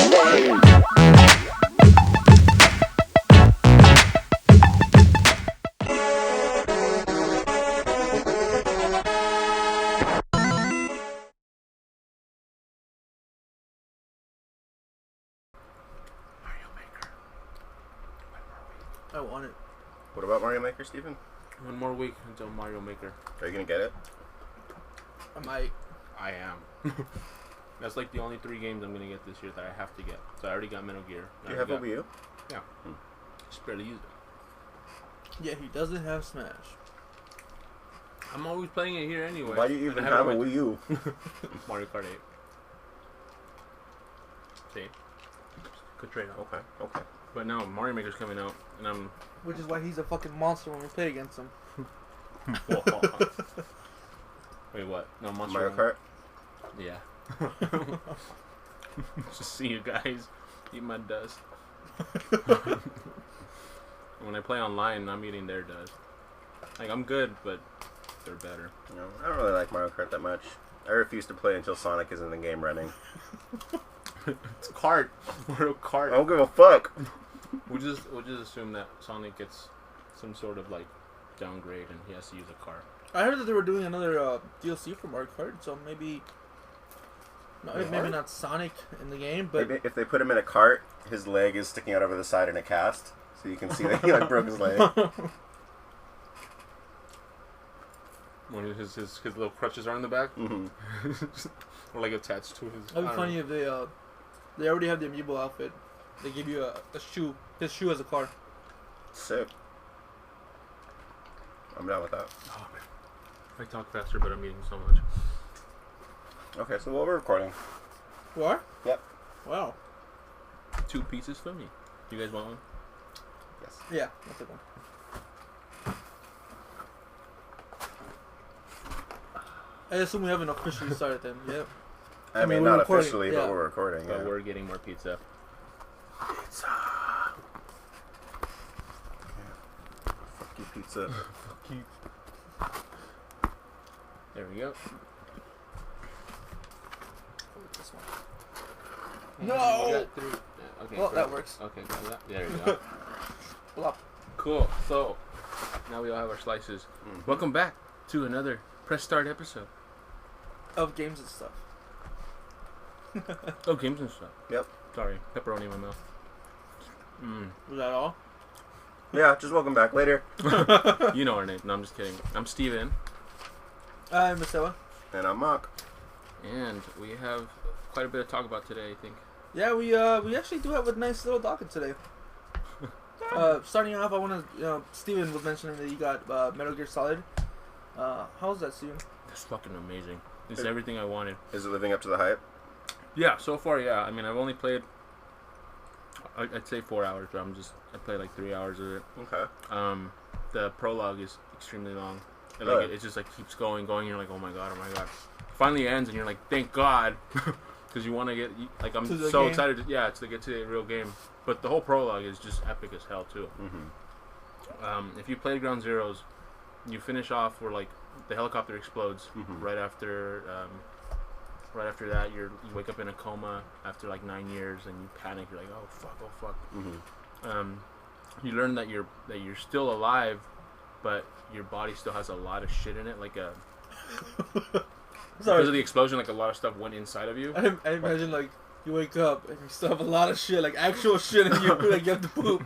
I want it. What about Mario Maker, Steven? 1 more week until Mario Maker. Are you gonna get it? I might. I am. That's like the only 3 games I'm gonna get this year that I have to get. So I already got Metal Gear. Do you have a Wii U? Yeah. Just barely use it. Yeah, he doesn't have Smash. I'm always playing it here anyway. Why do you even have a Wii U? Mario Kart 8. See? Good trade-off. Okay. But no, Mario Maker's coming out, and I'm... Which is why he's a fucking monster when we play against him. Wait, what? No, Monster Mario Kart? Yeah. Just see you guys eat my dust. When I play online, I'm eating their dust. Like, I'm good, but they're better. No, I don't really like Mario Kart that much. I refuse to play until Sonic is in the game running. It's kart. We're a kart. I don't give a fuck. We'll just assume that Sonic gets some sort of like downgrade and he has to use a car. I heard that they were doing another DLC for Mario Kart, so maybe not Sonic in the game, but maybe if they put him in a cart, his leg is sticking out over the side in a cast, so you can see that he like broke his leg. When his little crutches are in the back, or like attached to his. That'd be funny if they already have the amiibo outfit. They give you a shoe, his shoe as a car. Sick. I'm down with that. Oh man, I talk faster, but I'm eating so much. Okay, so what we're recording? What? Yep. Wow. 2 pieces for me. You guys want one? Yes. Yeah, that's a one. I assume we haven't officially started then. Yep. I mean, not officially, but we're recording. But yeah. we're getting more pizza. Pizza. Yeah. Fuck you, pizza. Fuck you. There we go. This one. You No! got 3. Okay, Well, that works. Okay, got that. There we go. Blop. Cool. So, now we all have our slices. Mm-hmm. Welcome back to another Press Start episode. Of games and stuff. Oh, games and stuff. Yep. Sorry, pepperoni in my mouth. Was that all? Yeah, just welcome back later. You know our name. No, I'm just kidding. I'm Steven. I'm Esteban. And I'm Mark. And we have quite a bit to talk about today, I think. Yeah, we actually do have a nice little docket today. Starting off, I want to, Steven was mentioning that you got Metal Gear Solid. How's that, Steven? That's fucking amazing. It's everything I wanted. Is it living up to the hype? Yeah, so far, yeah. I mean, I've only played, I'd say 4 hours, but I played like 3 hours of it. Okay. The prologue is extremely long. And, Good. like, it just like keeps going. You're like, oh my god. Finally ends, and you're like, thank God, because you want to get like I'm so game. excited. To get to the real game. But the whole prologue is just epic as hell too. Mm-hmm. If you played Ground Zeroes, you finish off where like the helicopter explodes. Right after that, you wake up in a coma after like 9 years, and you panic. You're like, oh fuck. You learn that you're still alive, but your body still has a lot of shit in it, like a because of the explosion, like a lot of stuff went inside of you. I imagine like you wake up and you still have a lot of shit, like actual shit in you, like you have to poop.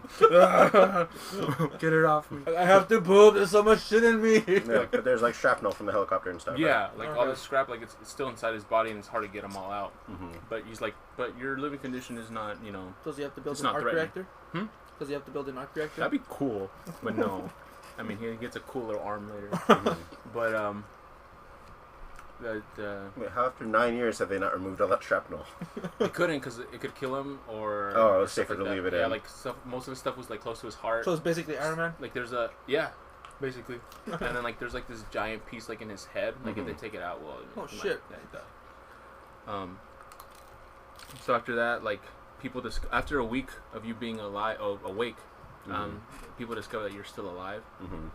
Get it off me. I have to poop. There's so much shit in me. Yeah, but there's like shrapnel from the helicopter and stuff. Yeah, right? like all this scrap, like it's still inside his body, and it's hard to get them all out. But he's like, but your living condition is not, Does he have to build it's an not arc threatening. reactor? Does he have to build an arc reactor? That'd be cool, but no. I mean, he gets a cool little arm later. But Wait, how after 9 years have they not removed all that shrapnel? They couldn't because it could kill him, or it was stuff safer like to that. leave it yeah, in. like most of the stuff was like close to his heart. So it's basically Iron Man. Like there's basically, and then like there's like this giant piece like in his head. Like if they take it out, well, shit. Die. So after that, like people after a week of you being awake, people discover that you're still alive,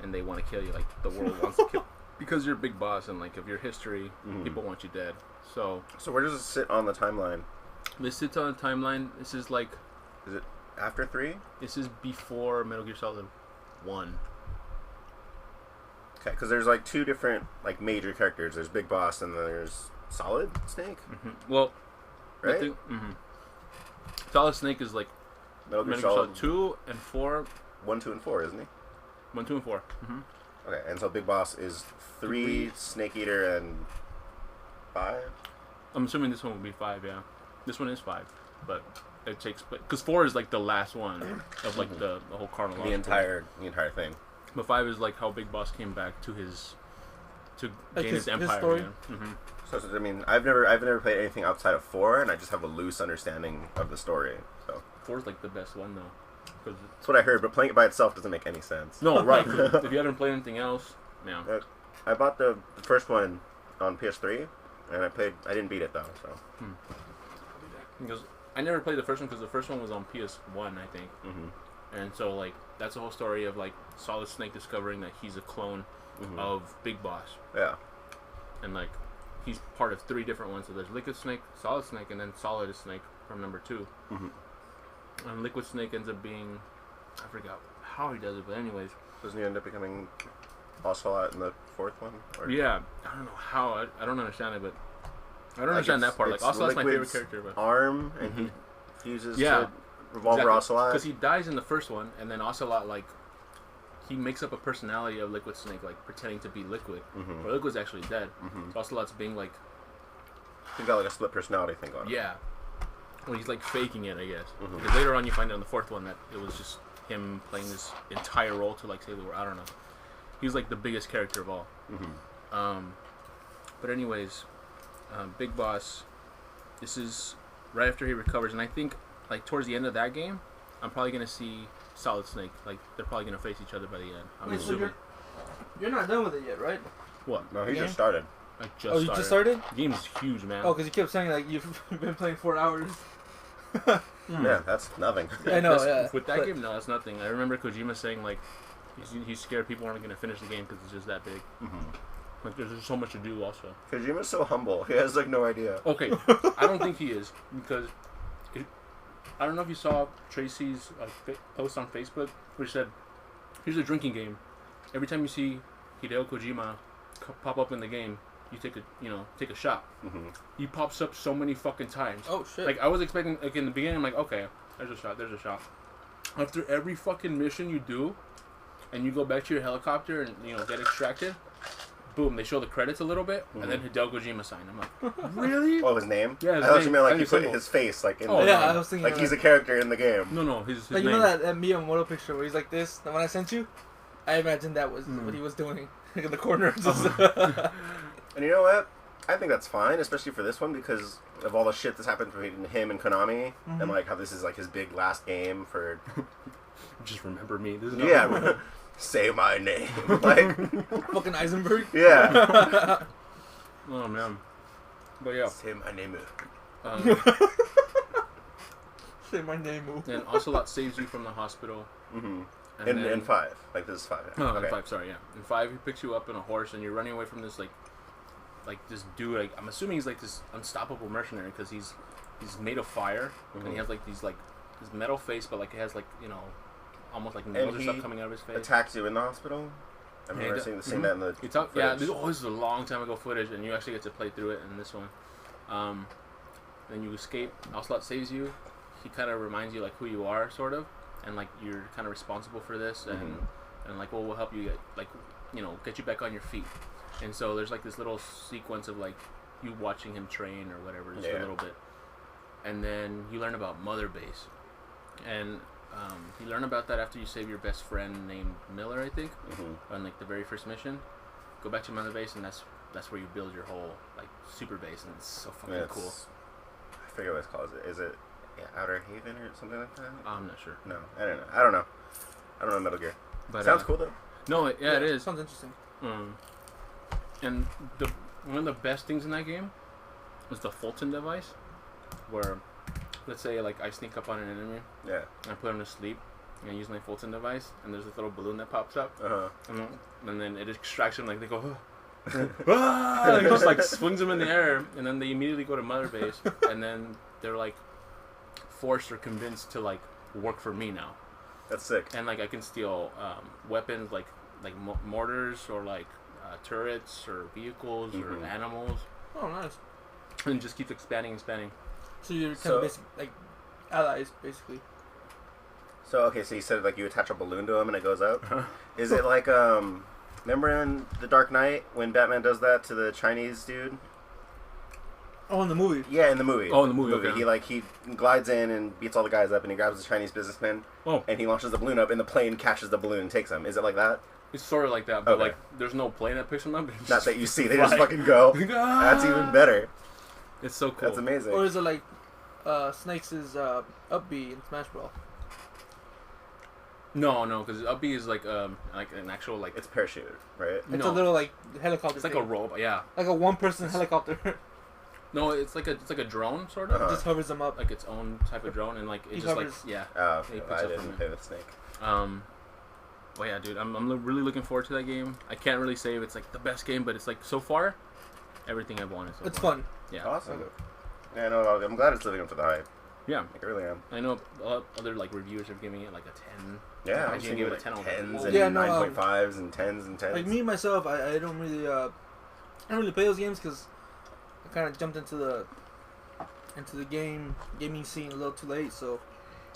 and they want to kill you. Like the world wants to kill because you're a big boss, and like of your history, people want you dead. So where does it sit on the timeline? This sits on a timeline. This is like... Is it after 3? This is before Metal Gear Solid 1. Okay, because there's like 2 different like major characters. There's Big Boss and then there's Solid Snake. Mm-hmm. Well, right? Mm-hmm. Solid Snake is like Metal Gear Solid 2 and 4. 1, 2, and 4, isn't he? 1, 2, and 4. Mm-hmm. Okay, and so Big Boss is 3, Snake Eater, and 5? I'm assuming this one will be 5, yeah. This one is 5, but it takes... Because 4 is like the last one of like the whole chronological. The entire thing. But 5 is like how Big Boss came back to his... To like gain his empire story? again. Mm-hmm. So I mean, I've never played anything outside of 4, and I just have a loose understanding of the story. So 4 is like the best one, though. Cause that's what I heard, but playing it by itself doesn't make any sense. no, right. If you haven't played anything else, yeah. I bought the first one on PS3, and I didn't beat it though. So Because I never played the first one because the first one was on PS1, I think. mm-hmm. And so like that's the whole story of like Solid Snake discovering that he's a clone of Big Boss. Yeah. And like he's part of 3 different ones. So there's Liquid Snake, Solid Snake, and then Solid Snake from number 2. Mm-hmm. And Liquid Snake ends up being, I forgot how he does it, but anyways. Doesn't he end up becoming Ocelot in the 4th one? Or? Yeah, I don't know how. I don't understand it, but I don't understand that part. Like Ocelot's my favorite character, but arm and he fuses to Revolver exactly. Ocelot. Because he dies in the first one, and then Ocelot like he makes up a personality of Liquid Snake, like pretending to be Liquid, but Liquid's actually dead. So Ocelot's being like he's got like a split personality thing going on. Yeah. Well, he's like faking it, I guess. Because later on, you find out in the 4th one that it was just him playing this entire role to like save the world. I don't know. He's like the biggest character of all. But anyways, Big Boss. This is right after he recovers, and I think like towards the end of that game, I'm probably gonna see Solid Snake. Like they're probably gonna face each other by the end. I'm Wait, so assuming. you're not done with it yet, right? What? No, he Yeah. just started. I just you just started? The game is huge, man. Oh, because you kept saying like you've been playing 4 hours. Yeah, that's nothing. I know, That's- yeah. With that But- game, no, that's nothing. I remember Kojima saying like he's scared people aren't gonna finish the game because it's just that big. Like there's just so much to do also. Kojima's so humble. He has like no idea. Okay, I don't think he is because I don't know if you saw Tracy's post on Facebook where he said, "Here's a drinking game. Every time you see Hideo Kojima pop up in the game, you take a shot." He pops up so many fucking times. Oh shit! Like I was expecting, like in the beginning, I'm like, okay, there's a shot. After every fucking mission you do, and you go back to your helicopter and get extracted, boom, they show the credits a little bit, and then Hideo Kojima sign. I'm like, really? Oh, his name? Yeah, his I thought name. you meant like And you his put symbol. his face like in Oh, the yeah, I was thinking like of he's that. a character in the game. No, his Like you name. know that Miyamoto picture where he's like this. The one I sent you, I imagine that was what he was doing like in the corner. And you know what? I think that's fine, especially for this one because of all the shit that's happened between him and Konami, and like how this is like his big last game for. Just remember me. This is Yeah, say my name, like Fucking Eisenberg. yeah. Oh man. But yeah. Say my name. Say my name. And Ocelot saves you from the hospital. And In then- 5, like this is 5. Yeah. Oh, in 5, sorry, yeah. In 5, he picks you up in a horse, and you're running away from this like this dude. Like, I'm assuming he's like this unstoppable mercenary because he's made of fire, and he has like these like this metal face, but like it has like almost like nails or he stuff coming out of his face. Attacks you in the hospital. I remember seeing that in the. You talk, yeah. footage. This is a long time ago footage, and you actually get to play through it in this one. Then you escape. Ocelot saves you. He kind of reminds you like who you are, sort of, and like you're kind of responsible for this, and like we'll help you get you back on your feet. And so there's like this little sequence of like you watching him train or whatever, just a little bit, and then you learn about Mother Base, and you learn about that after you save your best friend named Miller, I think, on like the very first mission. Go back to Mother Base, and that's where you build your whole like super base, and it's so fucking cool. I forget what it's called. Is it Outer Haven or something like that? I'm not sure. No, I don't know. I don't know Metal Gear. But Sounds cool though. No, it is. Sounds interesting. And one of the best things in that game was the Fulton device, where let's say like I sneak up on an enemy, Yeah. and I put him to sleep, and I use my Fulton device, and there's this little balloon that pops up, and then it extracts him. Like they go, Ah! He just like swings them in the air, and then they immediately go to Mother Base, and then they're like forced or convinced to like work for me now. That's sick. And like I can steal weapons like mortars or like turrets or vehicles or animals. Oh, nice. And just keeps expanding and expanding. So you're kind of basic, like allies, basically. So okay, so you said like you attach a balloon to him and it goes up. Is it like remember in The Dark Knight when Batman does that to the Chinese dude? Oh, in the movie. Yeah, in the movie. Oh, in the movie. Okay. He glides in and beats all the guys up, and he grabs the Chinese businessman. Oh. And he launches the balloon up, and the plane catches the balloon and takes him. Is it like that? It's sort of like that, but Okay. like there's no plane that picks them up. Not that you see, they just fucking go. That's even better. It's so cool. That's amazing. Or is it like Snakes' up B in Smash Bros? No, because up B is like an actual like It's parachute, right? It's a little like helicopter. It's like thing. a robot, yeah. Like a one-person helicopter. No, it's like a drone sort of. Uh-huh. Just hovers them up. Like its own type of drone, and like it He just hovers. like yeah. Oh, He okay. picks I up from didn't it. play with Snake. Well, yeah, dude, I'm really looking forward to that game. I can't really say if it's like the best game, but it's like so far, everything I've wanted. So It's far. fun. Yeah. Awesome. Yeah, no, I'm glad it's living up to the hype. Yeah. Like, I really am. I know other like reviewers are giving it like a 10. Yeah, I I'm gave seeing it a like 10 over 10s the and Yeah, no, 9.5s and 10s and 10s. Like me myself, I don't really I don't really play those games because I kind of jumped into the gaming scene a little too late. So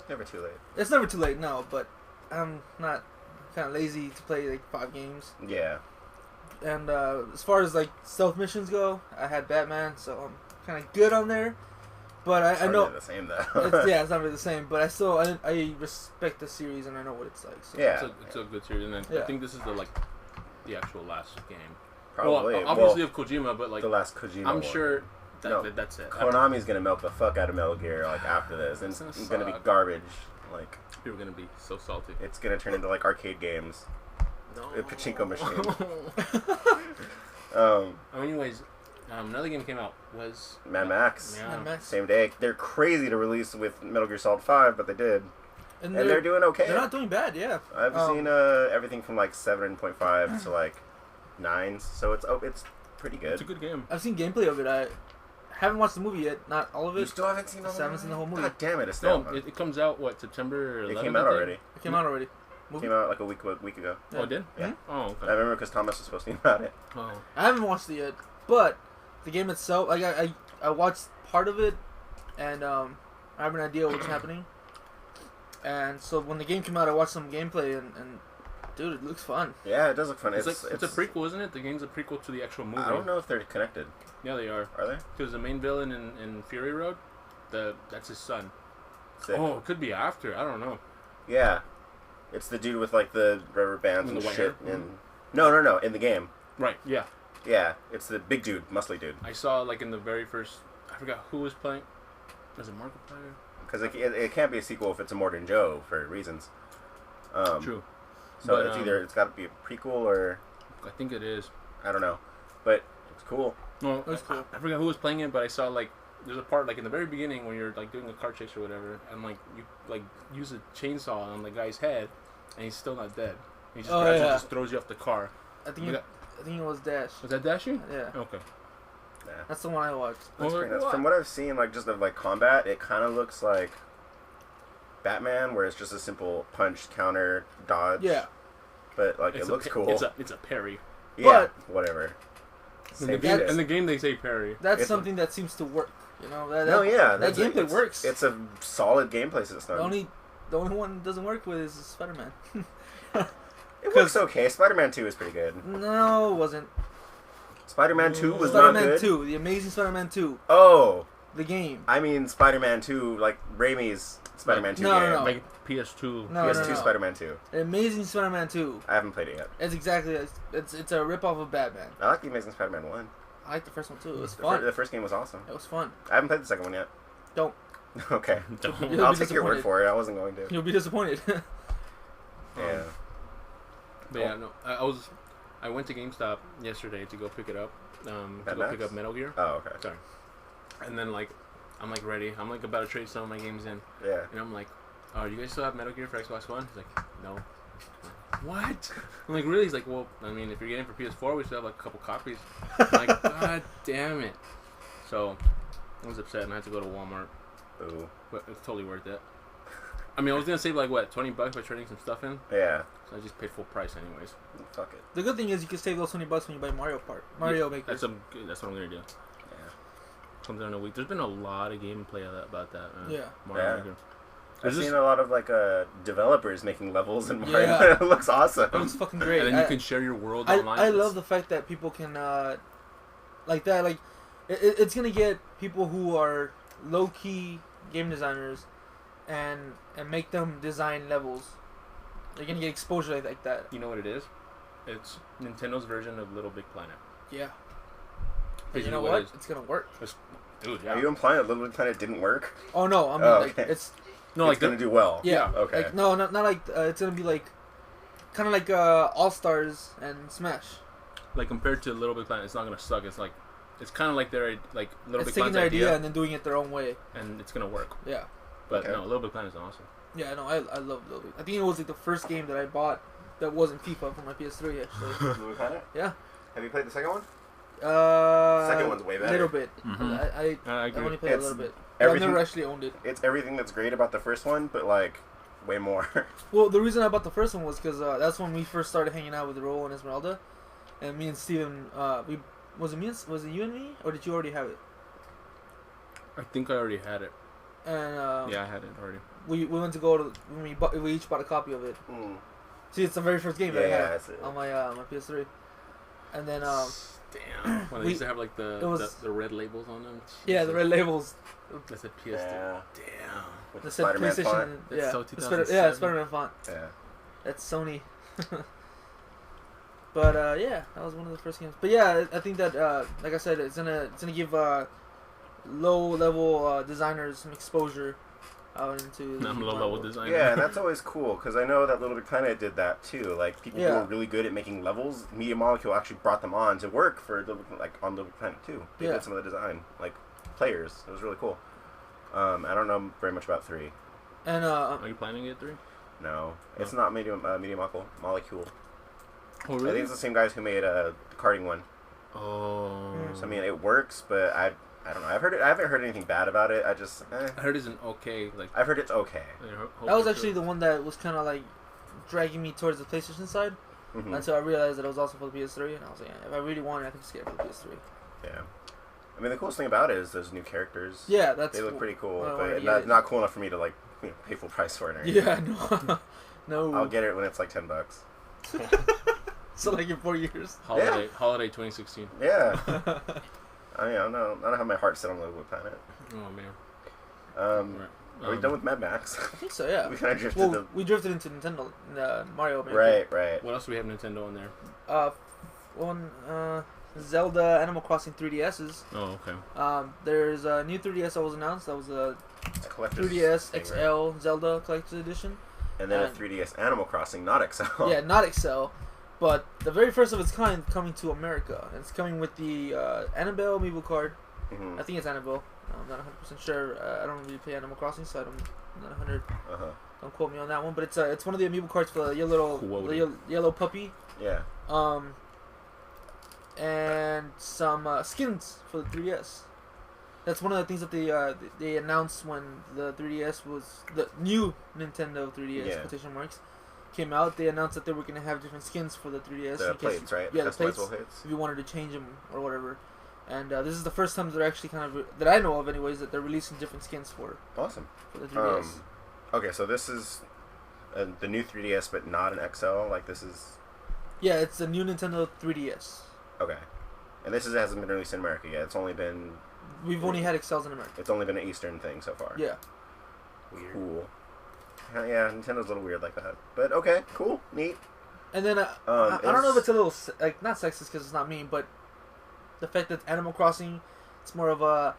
Never too late. it's never too late, no. But I'm not kind of lazy to play like 5 games. Yeah. And as far as like stealth missions go, I had Batman, so I'm kind of good on there. But I It's know hardly the same though. it's not really the same. But I respect the series and I know what it's like. So. Yeah. It's a good series, and I Yeah. think this is the actual last game. Probably. Well, obviously of Kojima, but like the last Kojima I'm one. sure No. that's it. Konami's gonna milk the fuck out of Metal Gear like after this, and It's it's gonna gonna be suck. garbage. Like People are gonna be so salty. it's gonna turn into like arcade games, No. a pachinko machine. Anyways, another game came out was Mad Max. Yeah. Mad Max. Same day. They're crazy to release with Metal Gear Solid 5, but they did, And and they're doing okay. They're not doing bad, yeah. I've seen everything from like 7.5 to like 9s, so it's pretty good. It's a good game. I've seen gameplay of it. I haven't watched the movie yet, not all of You it. still haven't seen I haven't seen the whole movie. God damn it, No, Esteban. it comes out September 11th. It came out I think? already. It came out already. Movie? Came out like a week ago. Oh, it did? Yeah. Oh, I okay. remember because Thomas was posting about it. Oh. I haven't watched it yet, but the game itself, like I watched part of it, and I have an idea what's happening. And so when the game came out, I watched some gameplay, and dude, it looks fun. Yeah, it does look fun. It's a prequel, isn't it? The game's a prequel to the actual movie. I don't know if they're connected. Yeah, they are. Are they? Because the main villain in Fury Road, that's his son. Sick. Oh, it could be after. I don't know. Yeah. It's the dude with like the rubber bands And and the white shit. hair? And no, in the game. Right. Yeah. Yeah, it's the big dude, muscly dude. I saw like in the very first. I forgot who was playing. Was it Markiplier? Because it can't be a sequel if it's a Morton Joe for reasons. True. So But, it's either it's got to be a prequel or I think it is. I don't know, but it's cool. No, That's cool. I forgot who was playing it, but I saw like there's a part like in the very beginning when you're like doing a car chase or whatever, and like you like use a chainsaw on the guy's head, and he's still not dead. He just grabs you and just throws you off the car. I think it was Dash. Was that Dashu? Yeah, Okay. Yeah. that's the one I watched. That's Well, pretty nuts. what? From what I've seen, like just of like combat, it kind of looks like Batman, where it's just a simple punch, counter, dodge. Yeah, But like it looks cool. It's a parry. Yeah, whatever. In the, Same game, shit. in the game, they say parry. that's It's- something that seems to work. You know, that that's gameplay it's, works. It's a solid gameplay system. the only one that doesn't work with is Spider-Man. It works okay. Spider-Man 2 is pretty good. No, it wasn't. Spider-Man 2 was not Spider-Man good. 2, the Amazing Spider-Man 2, Oh, the game. I mean Spider-Man 2, like Raimi's Spider-Man 2 No, game. no. Like PS2. No, PS2 no, no. Spider-Man 2. The Amazing Spider-Man 2. I haven't played it yet. It's exactly it's a rip off of Batman. I like the Amazing Spider-Man 1. I liked the first one too. It was The fun. the first game was awesome. It was fun. I haven't played the second one yet. Don't. Okay. You'll I'll be take your word disappointed. for it. I wasn't going to. You'll be disappointed. Yeah. But yeah, no, I went to GameStop yesterday to go pick it up. To Mad go pick Max? up Metal Gear. Oh, okay. Sorry. And then like, I'm like ready. I'm like about to trade some of my games in, Yeah. and I'm like, "Oh, you guys still have Metal Gear for Xbox One?" He's like, "No." what? I'm like, really? He's like, well, I mean, if you're getting for PS4, we still have like a couple copies. I'm like, God damn it. So I was upset and I had to go to Walmart. Ooh. But it's totally worth it. I mean, I was gonna save like what, $20 by trading some stuff in. Yeah. So I just paid full price anyways. Fuck it. The good thing is you can save those $20 when you buy Mario Maker. That's what I'm gonna do. Yeah. Comes out in a week. There's been a lot of gameplay about that. Yeah. Mario Maker. I've seen a lot of like developers making levels in Mario. Yeah. It looks awesome. It looks fucking great. And then you can share your world online. I love the fact that people can like that. Like it's gonna get people who are low key game designers and make them design levels. They're gonna get exposure like that. You know what it is? It's Nintendo's version of Little Big Planet. Yeah. But Basically you know what? It's gonna work. Dude, yeah. Are you implying that Little Big Planet didn't work? Oh no, I mean okay. like it's it's gonna do well. Yeah. Okay. Like, no, not like it's gonna be like kind of like All Stars and Smash. Like compared to Little Big Planet, it's not gonna suck. It's like it's kind of like their like Little It's Big taking Planet's their idea idea and then doing it their own way. and it's gonna work. Yeah. But Okay. no, Little Big Planet is awesome. Yeah, no, I love Little Big. I think it was like the first game that I bought that wasn't FIFA for my PS3 actually. Little Big Planet? Yeah. Have you played the second one? Second one's way better. A little bit. Mhm. I I agree. only played It's a little bit. I've everything- never actually owned it. It's everything that's great about the first one, but like way more. Well, the reason I bought the first one was because that's when we first started hanging out with Raul and Esmeralda, and me and Steven, was it you and me, or did you already have it? I think I already had it. And Yeah, I had it already. we went to go to we each bought a copy of it. Mm. See, it's the very first game that I Yeah, had that's it. on my PS3, and then Damn. When they we- used to have like the red labels on them. yeah, the red labels That said PS3. Yeah. Damn. With that the said Spider-Man PlayStation. font. That's Yeah, so the Spider-Man 2007. font. Yeah. That's Sony. But yeah, that was one of the first games. But yeah, I think that like I said, it's gonna give low level designers some exposure out into the I'm a low Mario level world. designer. Yeah, and that's always cool because I know that Little Big Planet did that too. Like people who Yeah. were really good at making levels, Media Molecule actually brought them on to work for on Little Big Planet too. They Yeah. did some of the design, like players. It was really cool. I don't know very much about 3. And Are you planning to get 3? No, it's Oh. not Media Molecule. Oh I think it's the same guys who made the karting one. Oh. So I mean, it works, but I don't know. I haven't heard anything bad about it. I just I heard it's an okay like. I've heard it's okay. that was actually the one that was kind of like dragging me towards the PlayStation side Mhm. until I realized that it was also for the PS3, and I was like, if I really want it, I can just get it for the PS3. Yeah. I mean, the coolest thing about it is those new characters. Yeah, that's They look cool. pretty cool, I but wanna get not, it. not cool enough for me to like pay full price for it. Or anything. Yeah, no, no. I'll get it when it's like $10. So like in 4 years. Holiday 2016. Yeah. I don't have my heart set on Little Big Planet. Oh man. Are we Right. done with Mad Max? I think so. Yeah. We kind of drifted. Well, we drifted into Nintendo, Mario Maker. Right. What else do we have Nintendo on there? Zelda Animal Crossing 3DSs. Oh, okay. There's a new 3DS that was announced. That was a Collector's 3DS thing, XL right? Zelda Collector's Edition. And then a and- 3DS Animal Crossing, not XL. Yeah, not XL, but the very first of its kind coming to America. And it's coming with the Annabelle amiibo card. Mhm. I think it's Annabelle. I'm not 100% sure. I don't really play Animal Crossing, so I'm not 100. Uh-huh. Don't quote me on that one. But it's one of the amiibo cards for your little yellow puppy. Yeah. And some skins for the 3DS. That's one of the things that they announced when the 3DS was the new Nintendo 3DS Yeah. quotation marks came out. They announced that they were gonna have different skins for the 3DS. The in case plates, right? Yeah, the Customizable plates. hits. If you wanted to change them or whatever. And this is the first time they're actually kind of that I know of, anyways, that they're releasing different skins for Awesome. the 3DS. Okay, so this is the new 3DS, but not an XL. Like this is Yeah, it's the new Nintendo 3DS. okay, and this hasn't been released in America yet. It's only been We've only had XLs in America. It's only been an Eastern thing so far. Yeah. Weird. Cool. Yeah, Nintendo's a little weird like that, but okay, cool, neat. And then I don't know if it's a little like not sexist because it's not mean, but the fact that Animal Crossing, it's more of a,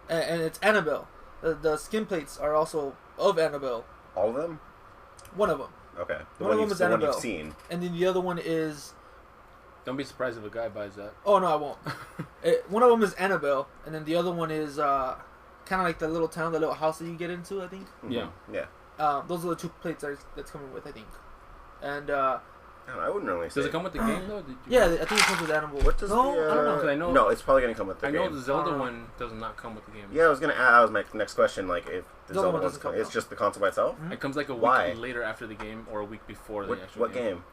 and it's Annabelle. The skin plates are also of Annabelle. All of them? One of them, Okay. One of them is the one Annabelle. you've seen. and then the other one is. Don't be surprised if a guy buys that. Oh no, I won't. One of them is Annabelle, and then the other one is kind of like the little town, the little house that you get into. I think. Mhm. Yeah. Yeah. Those are the two plates that's coming with. I think. And I wouldn't really say. Does it come with the game though? yeah, I think it comes with animal. What does no, the, I don't know. 'Cause I know- No, it's probably gonna come with the I game. know the Zelda one does not come with the game. Yeah, I was gonna ask. That was my next question. Like, if the Zelda Zelda one one's doesn't come coming, it's out. just the console by itself. Mhm. It comes like a week Why? later after the game or a week before What, the actual what game?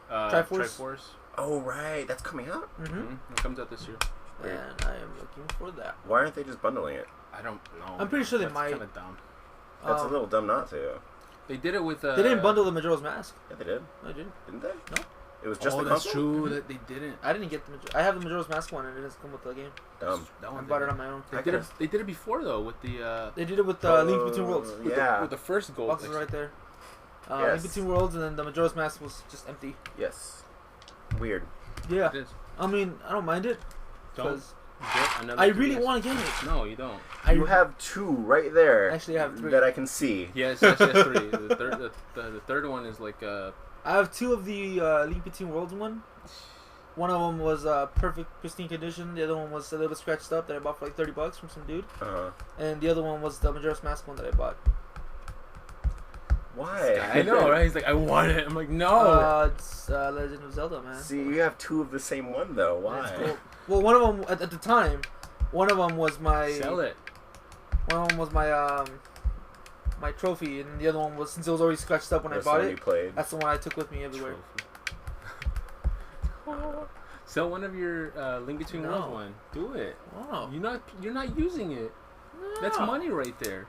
Triforce? Triforce. Oh right, that's coming out. Mm-hmm. It comes out this year. Weird. And I am looking for that. Why aren't they just bundling it? I don't know. I'm pretty sure they That's might. kind of dumb. That's a little dumb not to. They did it with. They didn't bundle the Majora's Mask. Yeah, they did. No, they didn't. Didn't they? No. It was just oh, the that's console. true. That they didn't. I didn't get the. I have the Majora's Mask one, and it doesn't come with the game. Dumb. That I one bought it didn't. on my own. I They did it. could've- They did it before though with the. They did it with Link Between Worlds. With Yeah. the first gold. Boxes right there. Link Yes. Between Worlds, and then the Majora's Mask was just empty. Yes. Weird. Yeah. It is. I mean, I don't mind it. Don't 'Cause get another. I really 3DS. want to get it. No, you don't. You have two right there. Actually, I have three. that I can see. Yes, yes, yes, three. The third one is like I have two of the Link Between Worlds one. One of them was perfect, pristine condition. The other one was a little scratched up that I bought for like $30 from some dude. And the other one was the Majora's Mask one that I bought. Why? I know, right? He's like, I want it. I'm like, no. It's Legend of Zelda, man. See, you have two of the same one though. Why? That's cool. Well, one of them at the time, one of them was my. Sell it. One of them was my my trophy, and the other one was, since it was already scratched up when That's I bought the one it. you played. That's the one I took with me everywhere. Sell one of your Link Between Worlds No. one. Do it. Wow. You're not using it. That's No. money right there.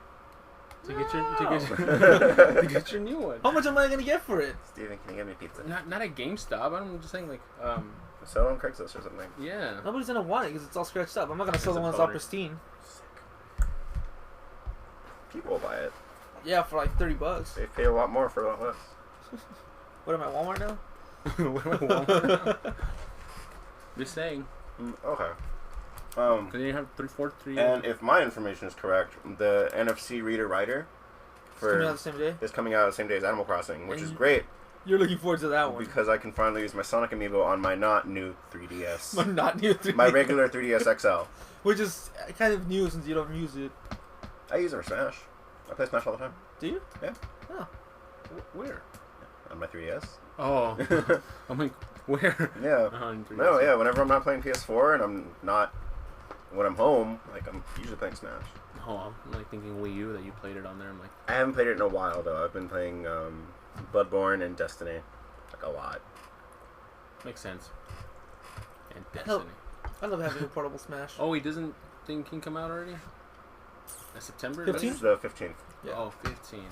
To get your No. to get your new one. How much am I gonna get for it? Steven, can you get me pizza? Not at GameStop. I'm just saying like Sell it on Craigslist or something. yeah. Nobody's gonna want it because it's all scratched up. I'm not gonna sell It's the a one that's all boner. pristine. People will buy it. Yeah, for like $30. They pay a lot more for a lot less. What am I, Walmart now? What am I, Walmart? Just saying. Okay. Cause you have 343. And if my information is correct, the NFC reader writer Coming out the same day. is coming out the same day as Animal Crossing, which And is you- great You're looking forward to that one. because I can finally use my Sonic Amiibo on my not new 3DS. But not new 3D. My regular 3DS XL. Which is kind of new since you don't use it. I use it for Smash. I play Smash all the time Do you? Yeah. Oh. Where? on my 3DS. Oh, I'm like, where? Yeah. On 3DS. No, yeah. Whenever I'm not playing PS4 and I'm not, when I'm home, like I'm usually playing Smash. Oh, I'm like thinking Wii U that you played it on there. I'm like, I haven't played it in a while though. I've been playing Bloodborne and Destiny, like a lot. makes sense. And No. Destiny. I love having a portable Smash. Oh, he doesn't think can come out already? That's September? 15? This is the 15th. Yeah. Oh, 15. Oh.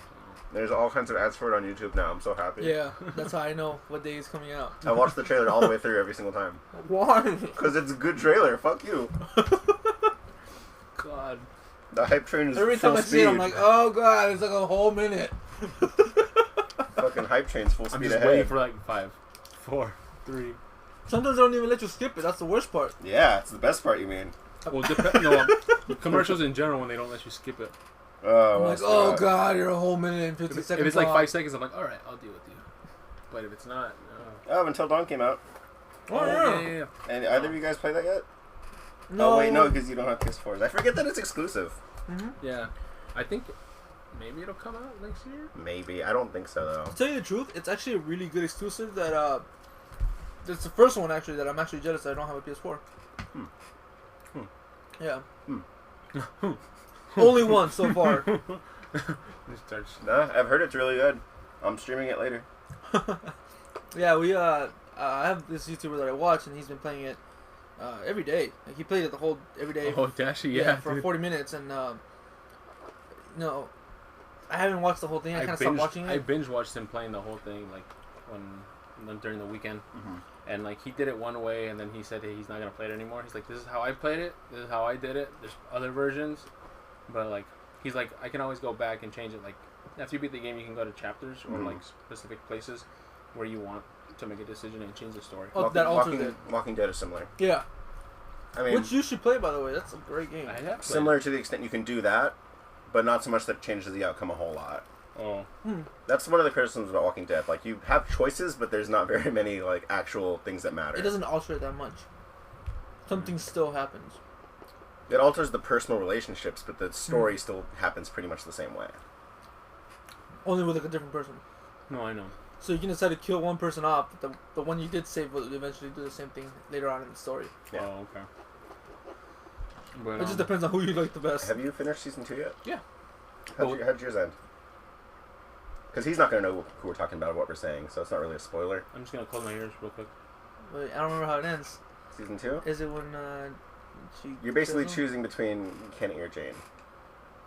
There's all kinds of ads for it on YouTube now. I'm so happy. Yeah, that's how I know what day is coming out. I watch the trailer all the way through every single time. Why? Because it's a good trailer. Fuck you. God. The hype train is Every full time I speed. see it, I'm like, oh god, it's like a whole minute. Fucking hype train's full I'm speed just ahead. waiting for like 5, 4, 3. Sometimes they don't even let you skip it. That's the worst part. Yeah, it's the best part, you mean. Well, no, commercials in general when they don't let you skip it. I'm well, like, so oh that. god, you're a whole minute and 50 If seconds. it's like off. 5 seconds, I'm like, alright, I'll deal with you. But if it's not, no. Oh, Until Dawn came out. Oh, yeah. And either of you guys play that yet? No. Oh, wait, no, because you don't have PS4s. I forget that it's exclusive. Mm-hmm. Yeah. I think maybe it'll come out next year. Maybe. I don't think so, though. To tell you the truth, it's actually a really good exclusive that, it's the first one actually that I'm actually jealous that I don't have a PS4. Yeah. Only one so far. It starts. Nah, I've heard it's really good. I'm streaming it later. Yeah, I have this YouTuber that I watch and he's been playing it every day. Like he played it every day. Oh, Dashi, yeah. for dude. 40 minutes and no, I haven't watched the whole thing. I kind of stopped watching I it. binge watched him playing the whole thing, like when during the weekend, Mm-hmm. and like he did it one way, and then he said hey, he's not gonna play it anymore. He's like, this is how I played it. This is how I did it. There's other versions, but like he's like, I can always go back and change it. Like after you beat the game, you can go to chapters or Mhm. like specific places where you want to make a decision and change the story. Oh, that alters it. Walking Dead is similar. Yeah, I mean, which you should play by the way. That's a great game. I have played similar to the extent you can do that, but not so much that it changes the outcome a whole lot. Oh, That's one of the criticisms about Walking Dead. Like, you have choices, but there's not very many, like, actual things that matter. It doesn't alter it that much. Something still happens. It alters the personal relationships, but the story still happens pretty much the same way. Only with like a different person. no, I know. So you can decide to kill one person off, but the one you did save will eventually do the same thing later on in the story. Yeah. Oh, okay. But, It just depends on who you like the best. Have you finished season 2 yet? Yeah. How'd yours end? Because he's not going to know who we're talking about or what we're saying, so it's not really a spoiler. I'm just gonna close my ears real quick. Wait, I don't remember how it ends. Season 2? Is it when she? You're basically kills him? choosing between Kenny or Jane.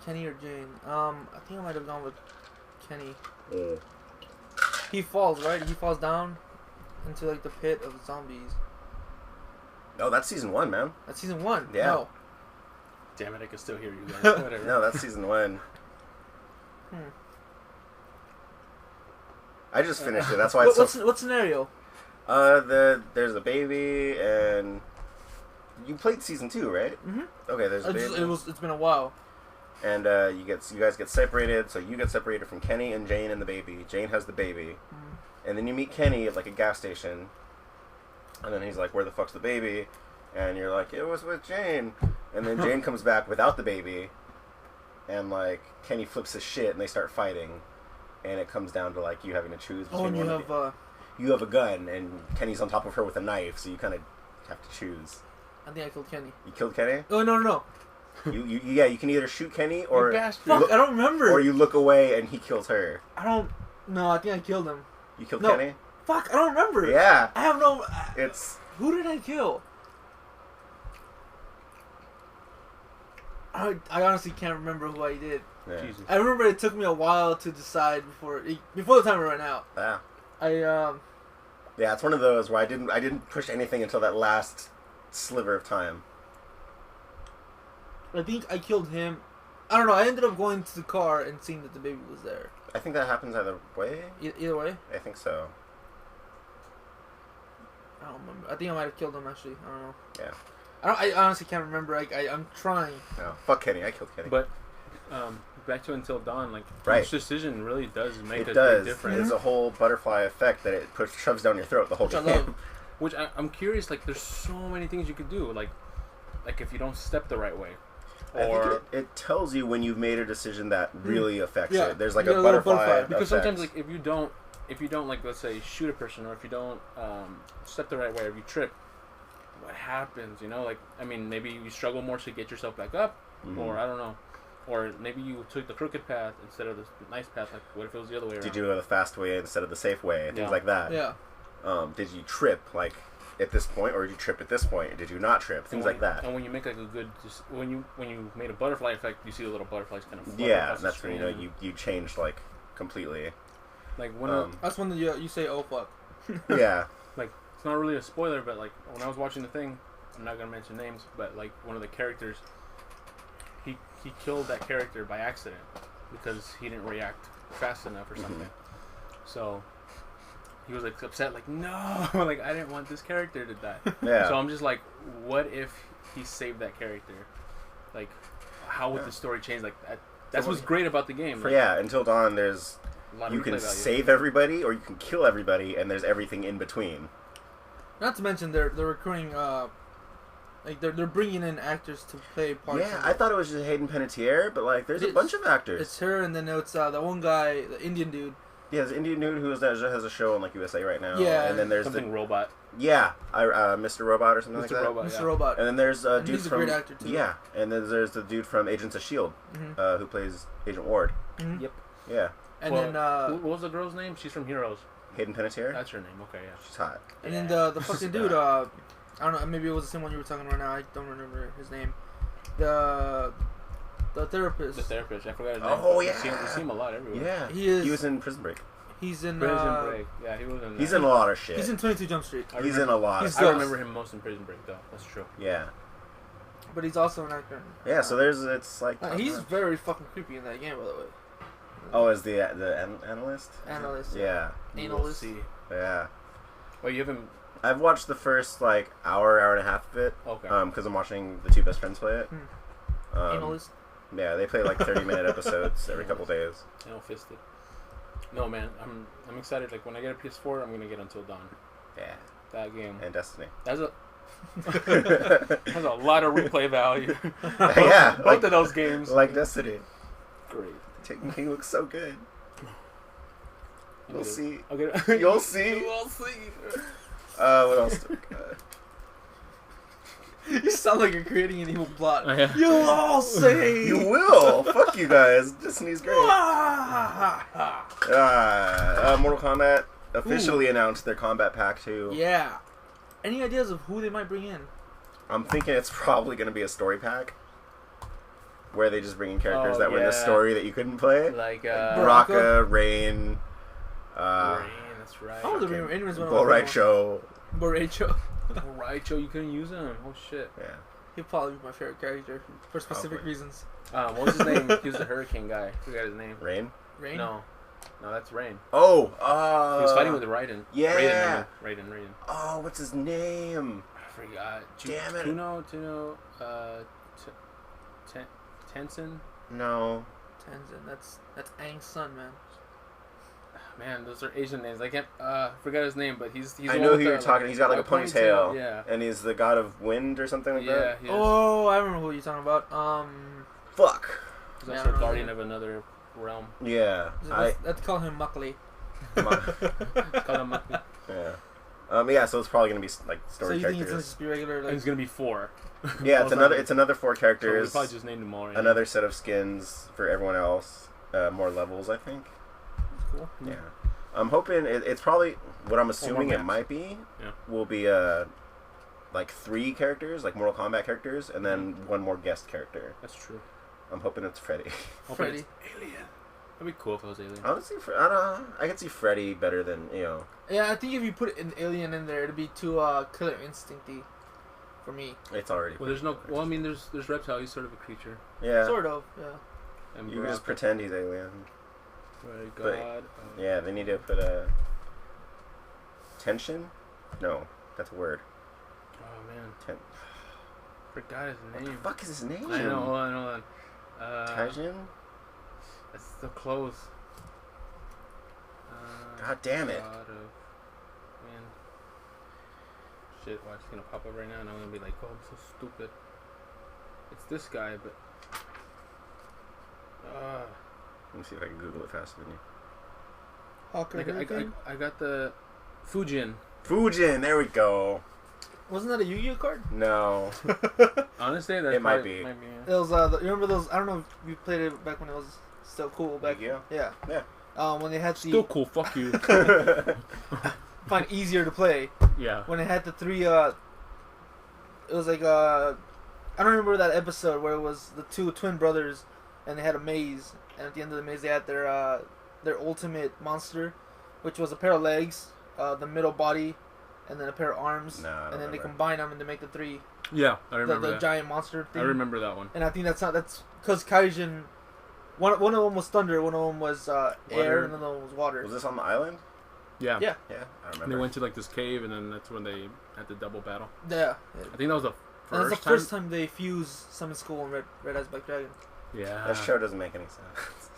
Kenny or Jane. I think I might have gone with Kenny. Mm. He falls, right? He falls down into like the pit of zombies. Oh, that's season 1, man. That's season 1. Yeah. No. Damn it, I can still hear you guys. Whatever. No, that's season 1. Hmm. I just finished it. That's why it's What scenario? There's a baby, and you played season 2, right? Mm-hmm. Okay, there's a baby. It's been a while. And you guys get separated. So you get separated from Kenny and Jane and the baby. Jane has the baby, and then you meet Kenny at like a gas station, and then he's like, "Where the fuck's the baby?" And you're like, "It was with Jane." And then Jane comes back without the baby, and like Kenny flips his shit, and they start fighting, and it comes down to like you having to choose between and you one have you have a gun, and Kenny's on top of her with a knife, so you kind of have to choose. I think I killed Kenny. You killed Kenny? Oh no. You can either shoot Kenny or Fuck, I don't remember. or you look away and he kills her. No, I think I killed him. You killed No. Kenny? Fuck, I don't remember. Yeah. I have no. It's Who did I kill? I honestly can't remember who I did. yeah. Jesus. I remember it took me a while to decide before the timer ran out. Yeah. I It's one of those where I didn't push anything until that last sliver of time. I think I killed him. I don't know. I ended up going to the car and seeing that the baby was there. I think that happens either way. Either way, I think so. I don't remember. I think I might have killed him actually. I don't know. Yeah. I honestly can't remember. I'm trying. No, fuck Kenny. I killed Kenny. But back to Until Dawn, like Right. each decision really does make it a does. big difference. There's a whole butterfly effect that it shoves down your throat the whole Which I game. love. Which I'm curious. Like, there's so many things you could do. Like if you don't step the right way, I or think it tells you when you've made a decision that really affects Yeah. it. There's like You a got a little butterfly butterfly. because effect. sometimes like if you don't like, let's say, shoot a person, or if you don't step the right way, or if you trip, what happens? You know, like, I mean, maybe you struggle more to get yourself back up, or I don't know, or maybe you took the crooked path instead of the nice path. Like, what if it was the other way around? Did you go the fast way instead of the safe way? Things like that. Yeah. Did you trip like at this point, or did you trip at this point? Did you not trip? Things like that. And when you make like a good, when you made a butterfly effect, you see the little butterflies kind of flutter Yeah, across the that's when screen. you changed like completely. Like when That's when you say, "Oh fuck." Yeah. like, it's not really a spoiler, but like when I was watching the thing, I'm not gonna mention names, but like one of the characters, he killed that character by accident because he didn't react fast enough or something. So he was like upset, like, no, like, I didn't want this character to die. Yeah. So I'm just like, what if he saved that character? Like, how would the story change? Like, that's what's great about the game. Like, Until Dawn, there's a lot of you replay can value. save everybody or you can kill everybody, and there's everything in between. Not to mention they're recurring. Like they're bringing in actors to play parts. Yeah, I thought it was just Hayden Panettiere, but like there's a bunch of actors. It's her, and then it's that one guy, the Indian dude. Yeah, there's an Indian dude who has a show on like USA right now. Yeah. And then there's Something robot. Mr. Robot or something like Mr. that. Robot. Mr. Yeah. Robot. And then there's a And dude he's a from great actor, too. Yeah, and then there's the dude from Agents of Shield, who plays Agent Ward. Mhm. Yep. Yeah, And Well, then what was the girl's name? She's from Heroes. Hayden Panettiere. That's her name. Okay, yeah. She's hot. and then the fucking dude. I don't know. Maybe it was the same one you were talking about now. I don't remember his name. The therapist. The therapist. I forgot his name. Oh, We yeah. see him a lot everywhere. Yeah, He was in Prison Break. He's in. Prison Break. Yeah, he was in. He's in a lot of shit. He's in 22 Jump Street. He's in a lot. He's Of I Ghost. remember him most in Prison Break, though. That's true. Yeah, But he's also an actor. yeah. So it's like He's very fucking creepy in that game, by the way. Oh, as the analyst. Analyst. Yeah, We'll Analyst. see. yeah. Well, you haven't. I've watched the first like hour and a half of it. Okay. Because I'm watching the two best friends play it. Analyst. Yeah, they play like 30-minute episodes every couple days. I don't fist it. No, man, I'm excited. Like, when I get a PS4, I'm gonna get Until Dawn. Yeah, That game. and Destiny. That's a has a lot of replay value. Yeah, Both of those games. like Destiny. Great. Taken King looks so good. You'll see. Okay. You'll see. You'll see. What else? You sound like you're creating an evil plot. Oh, yeah. You'll all see. You will. Fuck you guys. Disney's great. Mortal Kombat officially announced their Combat Pack 2. Yeah. Any ideas of who they might bring in? I'm thinking it's probably going to be a story pack. Where they just bring in characters that were in the story that you couldn't play. Like, Baraka, Rain. Rain, that's right. Oh, the Rain was one of Boraicho. Boraicho. Raicho, you couldn't use him. Oh shit. Yeah. He'll probably be my favorite character for specific reasons. What was his name? He was the Hurricane guy. I forgot his name. Rain? Rain? No, that's Rain. Oh, he was fighting with Raiden. Yeah. Raiden. Oh, what's his name? I forgot. Damn it. Tuno, Tenzin? No. Tenzin. That's Aang's son, man. Man, those are Asian names. I can't forgot his name, but he's I know who you're talking. He's got like a ponytail. Yeah. And he's the god of wind or something like that. Yeah. Oh, I remember who you're talking about. Fuck. He's also a guardian of another realm. Yeah. Let's call him Muckley. Call him Muckley. Yeah. Yeah, so it's probably gonna be like story characters. So you think it's gonna just be regular? Like... And it's gonna be 4. Yeah, it's another 4 characters. So we probably just named them all. Right another set of skins for everyone else. More levels, I think. That's cool. Yeah. I'm hoping it's probably what I'm assuming it might be. Yeah. Will be like 3 characters, like Mortal Kombat characters, and then 1 more guest character. That's true. I'm hoping it's Freddy. Freddy. Alien. That'd be cool if it was Alien. Honestly, I don't know. I could see Freddy better than Yeah, I think if you put an alien in there, it'd be too Killer Instincty for me. It's already. Well, there's no. Well, I mean, there's Reptile. He's sort of a creature. Yeah. Sort of. Yeah. And you can just pretend he's alien. Right, but, God. Yeah, they need to put a tension. No, that's a word. Oh man. Forgot his name. What the fuck is his name? I know. Hold on. Taijin? That's so close. God damn it. Man. Shit, watch, it's gonna pop up right now and I'm gonna be like, oh, I'm so stupid. It's this guy, but... Let me see if I can Google it faster than you. I got the... Fujin. Fujin, there we go. Wasn't that a Yu-Gi-Oh card? No. Honestly, that might be. Yeah. It was, you remember those, I don't know if you played it back when it was still cool back then. Yeah. When they had Still cool, fuck you. find easier to play. Yeah. When it had the 3, it was like, I don't remember that episode where it was the 2 twin brothers and they had a maze, and at the end of the maze they had their ultimate monster, which was a pair of legs, the middle body, and then a pair of arms, and then they combine them and they make the 3. Yeah, I remember the giant monster thing. I remember that one. And I think that's because Kaijin, one of them was thunder, one of them was air, and another one was water. Was this on the island? Yeah. Yeah. Yeah, I remember. And they went to like this cave, and then that's when they had the double battle. Yeah. I think that was the first time. And that's the first time they fused Summon Skull and Red Eyes Black Dragon. Yeah. That show doesn't make any sense.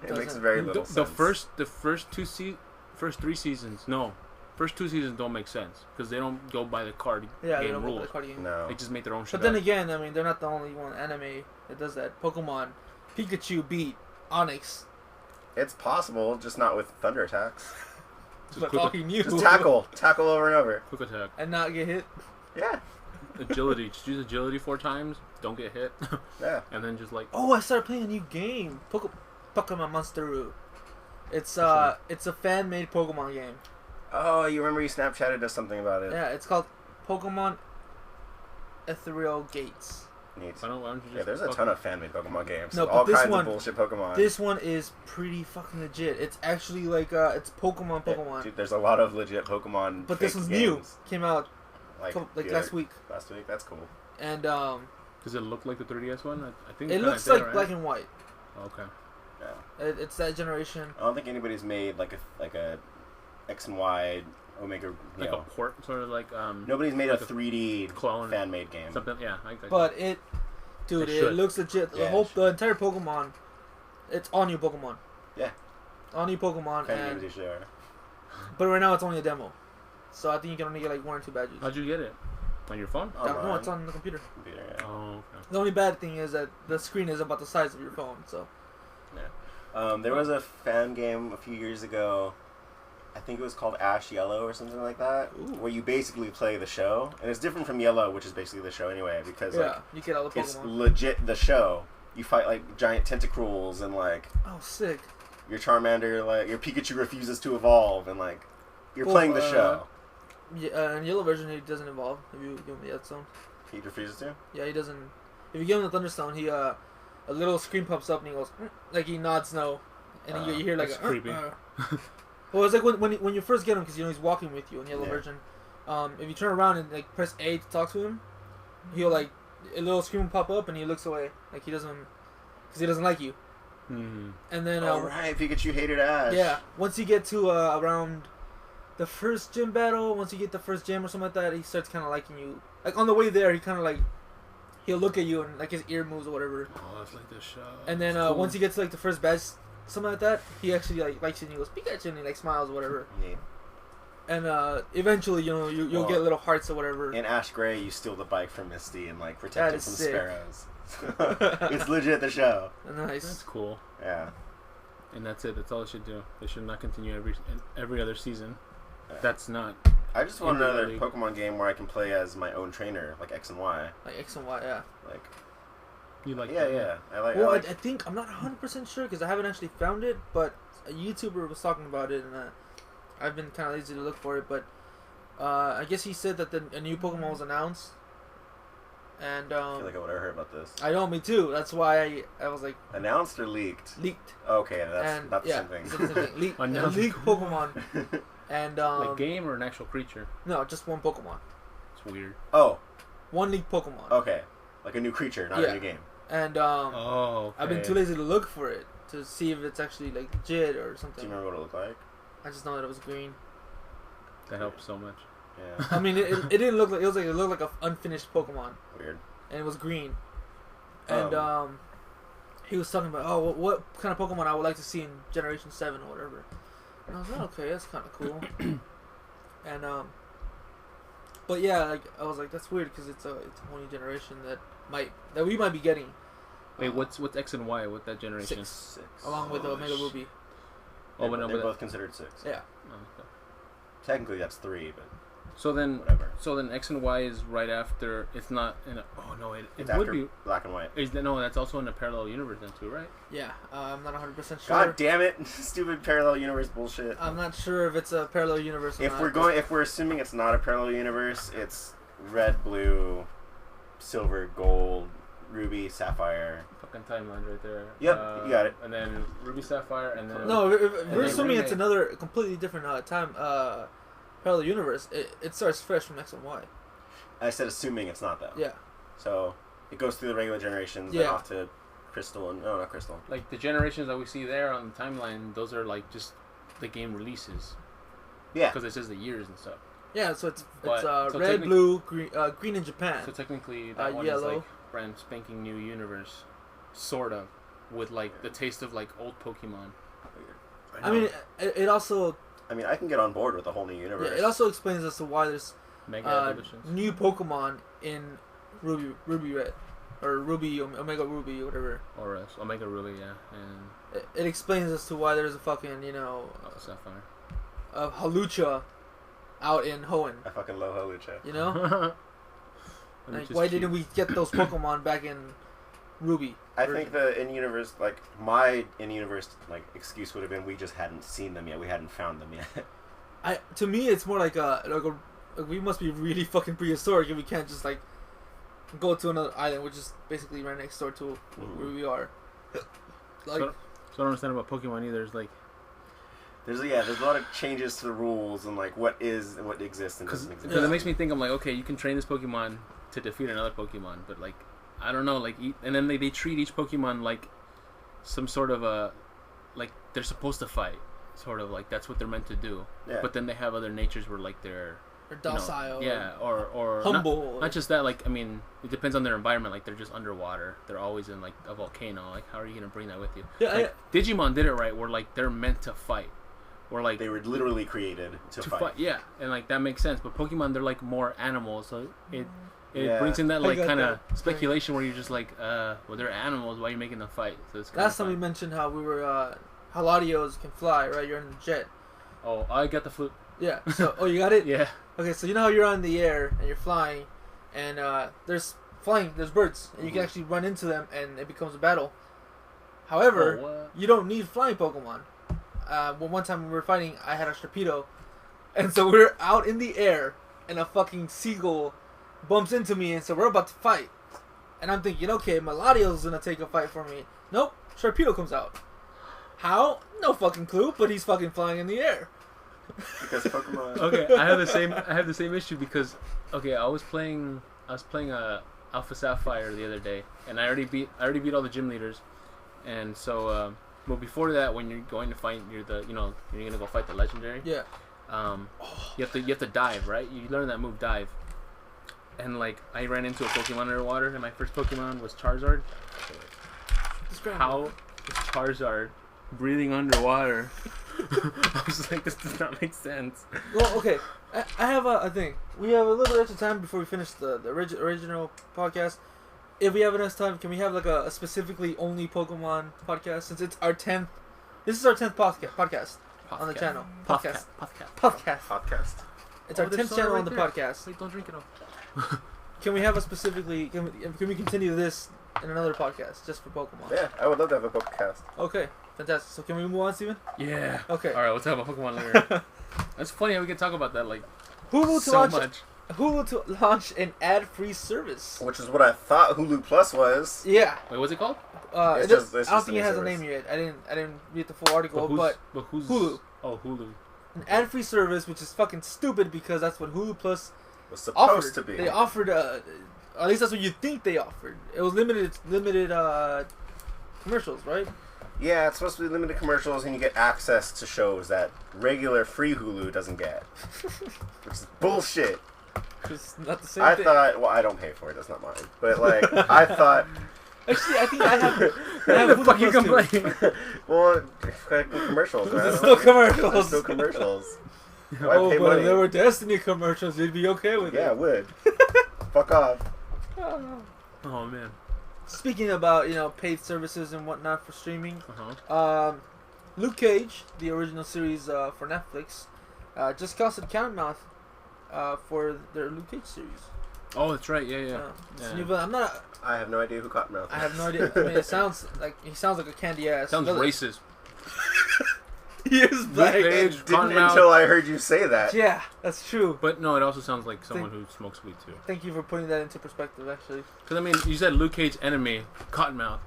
It makes very little sense. The first 3 seasons, no. First 2 seasons don't make sense because they don't go by the card game rules. No. They just make their own shit. But then again, I mean, they're not the only one anime that does that. Pokemon, Pikachu beat Onyx. It's possible, just not with thunder attacks. Just talking you. Just tackle over and over. Quick attack. And not get hit. Yeah. Agility. Just use agility 4 times. Don't get hit. Yeah. And then just like. Oh, I started playing a new game. Pokemon Monster. It's a fan-made Pokemon game. Oh, you remember you Snapchatted us something about it. Yeah, it's called Pokemon Ethereal Gates. Neat. Why don't you just Yeah, there's a ton of fan-made Pokemon games. No, all but this kinds one, of bullshit Pokemon. This one is pretty fucking legit. It's actually like it's Pokemon. Yeah, dude, there's a lot of legit Pokemon. But this one's games. new. Came out like last week. Last week, that's cool. And does it look like the 3DS one? I think it looks like black and white. Okay. Yeah. It's that generation. I don't think anybody's made like a X and Y Omega. Like a port, sort of like. Nobody's made like a 3D clone fan-made game. Something, yeah. But it looks legit. Yeah, the entire Pokemon, it's all new Pokemon. Yeah. All new Pokemon. Fan games usually are. But right now it's only a demo, so I think you can only get like 1 or 2 badges. How'd you get it? On your phone? No, it's on the computer. Yeah. Oh, okay. The only bad thing is that the screen is about the size of your phone. So. Yeah. There was a fan game a few years ago I think it was called Ash Yellow or something like that, Ooh. where you basically play the show, and it's different from Yellow, which is basically the show anyway, because like you get all the Pokemon. it's legit the show. You fight like giant tentacruels and like oh, sick. your Charmander, like your Pikachu refuses to evolve, and like you're playing the show. Yeah, in Yellow version, he doesn't evolve if you give him the Edstone. He refuses to. Yeah, he doesn't. If you give him the Thunderstone, he a little screen pops up and he goes like he nods no, and then you hear like that's creepy. Well, it's like when you first get him because he's walking with you in Yellow Yeah. version. If you turn around and like press A to talk to him, he'll like a little screen will pop up and he looks away like he doesn't because he doesn't like you. Mm. And then Oh right, Pikachu hated Ash. yeah, once you get to around the first gym battle, once you get the first gym or something like that, he starts kind of liking you. Like on the way there, he kind of like he'll look at you and like his ear moves or whatever. Oh, that's like the show. And then Cool. once he gets to like the first badge, something like that, he actually like likes you and he goes Pikachu and he like smiles or whatever. Yeah. And eventually, you know, you'll get little hearts or whatever. In Ash Gray, you steal the bike from Misty and like protect That him is from sick. sparrows. It's legit the show. Nice. That's cool. Yeah. And that's it. That's all it should do. They should not continue every other season. Yeah. That's not. I just want In the another league. Pokemon game where I can play as my own trainer, like X and Y. Like X and Y, yeah. Like, You like yeah, that, yeah. I like. Well, I like I think I'm not 100% sure because I haven't actually found it, but a YouTuber was talking about it, and I've been kind of lazy to look for it. But I guess he said that a new Pokemon was announced, and I feel like I would have heard about this. I know, me too. That's why I was like Announced or leaked? leaked. Okay, that's And not the yeah, same thing. it's the same thing. Leaked, a Announced. leaked Pokemon, and Like game or an actual creature? no, just one Pokemon, It's weird. Oh, one leaked Pokemon, okay. Like a new creature, not Yeah. a new game. and Oh. I've been too lazy to look for it to see if it's actually like legit or Do something. you remember what it looked like? I just know that it was green. That helps so much. Yeah. I mean, it didn't look like it looked like an unfinished Pokemon, Weird. and it was green. And he was talking about what kind of Pokemon I would like to see in Generation 7 or whatever. And I was like, okay, that's kind of cool. And but yeah, like I was like, that's weird because it's a whole new generation that we might be getting. Wait, what's X and Y? What that generation? 6, along with Omega Ruby. Oh, but no, they're but both considered 6. Yeah. Oh, okay. Technically, that's 3, but So then, whatever. X and Y is right after. It's not in a. Oh no, it It's would after be. Black and White. Is that no? That's also in a parallel universe then too, right? Yeah, I'm not 100% sure. God damn it! Stupid parallel universe bullshit. I'm not sure if it's a parallel universe or not. If we're assuming it's not a parallel universe, it's red, blue, silver, gold, ruby, sapphire. Fucking timelines right there. Yep, you got it. And then Ruby Sapphire, and then No, if we're then assuming it's remake. another completely different time parallel universe. It starts fresh from X and Y. I said assuming it's not though. Yeah. So it goes through the regular generations, then Yeah. off to Crystal and not Crystal. like the generations that we see there on the timeline. Those are like just the game releases Yeah. because it says the years and stuff. Yeah, so it's But- so red, technic- blue, green in Japan. So technically, that one is yellow. like brand spanking new universe, sort of, with like the taste of like old Pokemon. I mean, it also I mean, I can get on board with the whole new yeah, universe. it also explains as to why there's Mega evolutions. new Pokemon in Ruby Red or Ruby Omega Ruby or whatever. Or Omega Ruby, yeah, and It explains as to why there's a fucking Sapphire. a Halucha out in Hoenn. I fucking love Holucha. You know, like why didn't we get those Pokemon back in Ruby? I think the in-universe, like, my in-universe, like, excuse would have been we just hadn't seen them yet. We hadn't found them yet. To me, it's more like we must be really fucking prehistoric if we can't just like go to another island, which is basically right next door to where we are. Like, So I don't understand about Pokemon either. It's like There's a lot of changes to the rules and, like, what is and what exists and doesn't exist. because it makes me think. I'm like, okay, you can train this Pokemon to defeat another Pokemon, but like, I don't know, like, and then they treat each Pokemon like some sort of like they're supposed to fight, sort of like that's what they're meant to do. Yeah. But then they have other natures where like they're docile. yeah, or humble. Not just that, like, I mean, it depends on their environment. Like, they're just underwater. They're always in, like, a volcano. Like, how are you going to bring that with you? Yeah, like, Digimon did it right, where, like, they're meant to fight. Or, like... They were literally created to fight. Yeah, and, like, that makes sense. But Pokemon, they're, like, more animals. So it Yeah. brings in that, I like, got kind of that. speculation where you're just like, well, they're animals. Why are you making them fight? So it's Last time we mentioned how we were how Latios can fly, right? You're in the jet. Oh, I got the flute. Yeah. So, oh, you got it? Yeah. Okay, so you know how you're on the air and you're flying, and there's birds, and you can actually run into them, and it becomes a battle. However, you don't need flying Pokemon. One time we were fighting, I had a Sharpedo, and so we're out in the air, and a fucking seagull bumps into me, and so we're about to fight. And I'm thinking, okay, Meladio's gonna take a fight for me. Nope, Sharpedo comes out. How? No fucking clue, but he's fucking flying in the air. Because Pokemon. Okay, I have the same issue because I was playing Alpha Sapphire the other day, and I already beat all the gym leaders, and so but before that, when you're going to fight, you're gonna go fight the legendary. Yeah. You have to dive, right? You learn that move, dive. And like I ran into a Pokemon underwater, and my first Pokemon was Charizard. How is Charizard breathing underwater? I was like, this does not make sense. Well, okay. I have a thing. We have a little extra time before we finish the original podcast. If we have enough time, can we have like a specifically only Pokemon podcast? Since it's our 10th. This is our 10th podcast on the channel. Podcast. It's our 10th channel on the podcast. Wait, don't drink it all. Can we have a specifically? Can we continue this in another podcast just for Pokemon? Yeah, I would love to have a Pokecast. Okay, fantastic. So can we move on, Steven? Yeah. Okay. All right, we'll talk about Pokemon later. That's funny how we can talk about that like Hulu to launch an ad-free service, which is what I thought Hulu Plus was. Yeah. Wait, what's it called? I don't think it has a name yet. I didn't read the full article, but who's Hulu. Oh, Hulu. An ad-free service, which is fucking stupid because that's what Hulu Plus was supposed offered. To be. They offered, at least that's what you think they offered. It was limited commercials, right? Yeah, it's supposed to be limited commercials, and you get access to shows that regular free Hulu doesn't get. Which is bullshit. It's not the same thing. Well, I don't pay for it. That's not mine. But like, I thought. Actually, I think I have Hulu fuck you Plus complaining? Well, commercials, man. There's still commercials. There's still commercials. Why Oh, pay but money? if there were Destiny commercials, you'd be okay with it. Yeah, I would. Fuck off. Oh man. Speaking about paid services and whatnot for streaming, Uh-huh. Luke Cage, the original series for Netflix, just costed Countmouth for their Luke Cage series. Oh, that's right. Yeah. It's new villain. I have no idea who Cottonmouth. I have no idea. I mean, he sounds like a candy ass. Sounds villain. racist. He is black. It didn't until I heard you say that. Yeah, that's true. But no, it also sounds like someone who smokes weed too. Thank you for putting that into perspective, actually. Because I mean, you said Luke Cage enemy, Cottonmouth.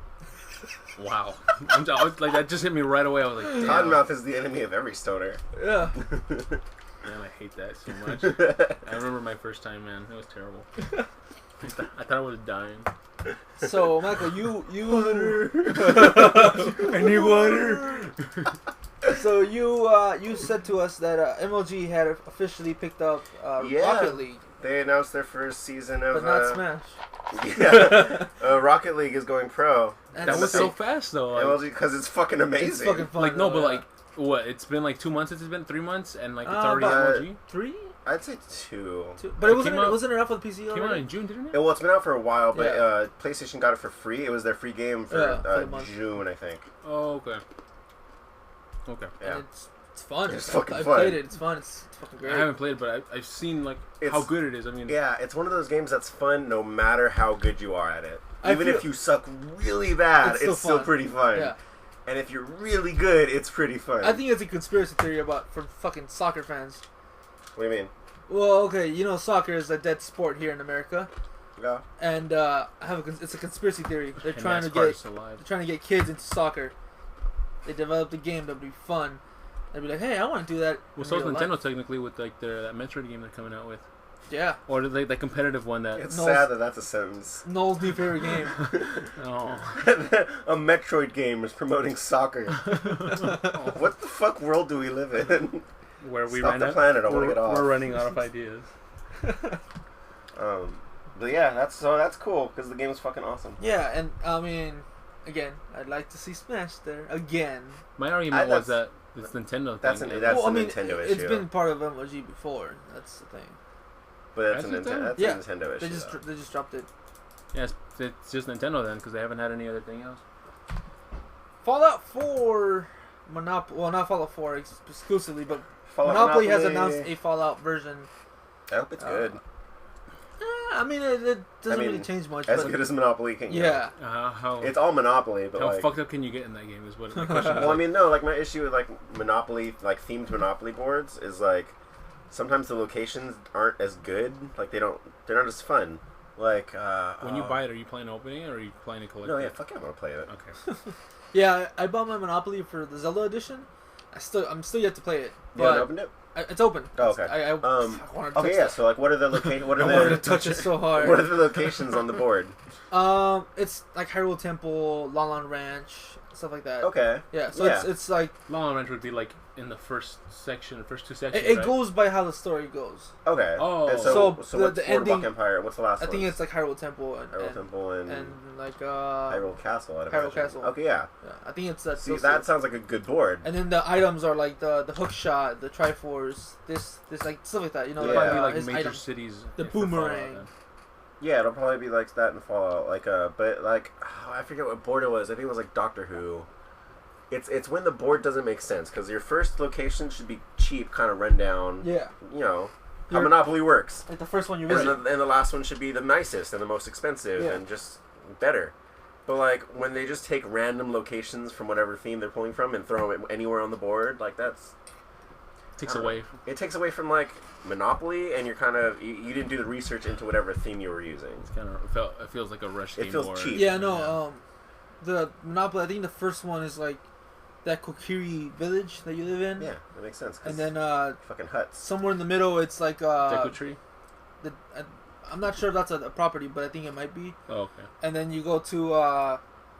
Wow. I was like, that just hit me right away. I was like, damn. Cottonmouth is the enemy of every stoner. Yeah. Man, I hate that so much. I remember my first time, man. It was terrible. I thought I was dying. So, Michael, you I need water. So you said to us that MLG had officially picked up Rocket League. They announced their first season of. But not Smash. Yeah, Rocket League is going pro. That was so fast though. MLG because it's fucking amazing. It's fucking fun. Like no, but like what? It's been like 2 months. It's been 3 months, and like it's already MLG. 3? I'd say 2. But it wasn't it out for the PC already? Came out in June, didn't it? Well, it's been out for a while, but Yeah. PlayStation got it for free. It was their free game for June, I think. Oh, okay. Okay. Yeah. And it's fun. It's fucking I've fun. played it. It's fun. It's fucking great. I haven't played it, but I've seen like how good it is. I mean, yeah, it's one of those games that's fun no matter how good you are at it. Even if you suck really bad, it's still pretty fun. Yeah. And if you're really good, it's pretty fun. I think it's a conspiracy theory for fucking soccer fans. What do you mean? Well, okay, soccer is a dead sport here in America. Yeah. And it's a conspiracy theory. They're and trying to get kids into soccer. They developed a game that would be fun. They'd be like, hey, I want to do that. Well, so is Nintendo technically with like that Metroid game they're coming out with. Yeah. Or the competitive one that. It's sad that that's a sentence. Noel's new favorite game. Oh. A Metroid game is promoting soccer. What the fuck world do we live in? Where we Stop the planet, I want to get off. We're running out of ideas. But yeah, that's cool because the game is fucking awesome. Yeah, and I mean, again, I'd like to see Smash there again. My argument was that it's Nintendo thing. That's a Nintendo issue. It's been part of MLG before. That's the thing. But that's a Nintendo issue. They just dropped it. Yeah, it's just Nintendo then because they haven't had any other thing else. Fallout 4 Monopoly. Well, not Fallout 4 exclusively, but Fallout Monopoly has announced a Fallout version. I hope it's good. I mean, it doesn't really change much. As but good as Monopoly can get. How It's all Monopoly, but how like, fucked up can you get in that game? Is what my question is. well, I mean, no, like my issue with like Monopoly, like themed Monopoly boards, is like sometimes the locations aren't as good. Like they're not as fun. Like when you buy it, are you playing opening it or are you playing to collect no, it? yeah, fuck it, I'm gonna play it. Okay. Yeah, I bought my Monopoly for the Zelda edition. I'm still yet to play it. You haven't opened it? It's open. Oh, okay. I wanted to touch okay, yeah. So like, what are the locations? What are I wanted to touch it so hard. What are the locations on the board? It's like Hyrule Temple, Lon Lon Ranch, stuff like that. Okay. Yeah, so it's like Lon Lon Ranch would be like in the first two sections. it right? goes by how the story goes. Okay. Oh. And So what's the Boardwalk ending- Empire? What's the last I one? think it's like Hyrule Temple Hyrule Temple and like Hyrule Castle. I'd Hyrule imagine. Castle. Okay, yeah. Yeah, I think it's that. See, that sounds like a good board. And then the items are like the hook shot, the Triforce, this like stuff like that. You know, Yeah. Probably like his major items. cities. The for Fallout, boomerang. then. Yeah, it'll probably be like that in Fallout. Like, but like, I forget what board it was. I think it was like Doctor Who. It's when the board doesn't make sense because your first location should be cheap, kind of run down. Yeah. You know how Monopoly works. Like the first one you And visit. the last one should be the nicest and the most expensive Yeah. and just better. But like when they just take random locations from whatever theme they're pulling from and throw it anywhere on the board, like that's Takes away. it takes away from like Monopoly, and you're kind of you didn't do the research into whatever theme you were using. It's kind of it feels like a rush. It feels board. cheap. Yeah, no. The Monopoly. I think the first one is like that Kokiri village that you live in. Yeah, that makes sense. 'Cause And then fucking huts. somewhere in the middle, it's like Deku Tree. I'm not sure if that's a property, but I think it might be. Oh, okay. And then you go to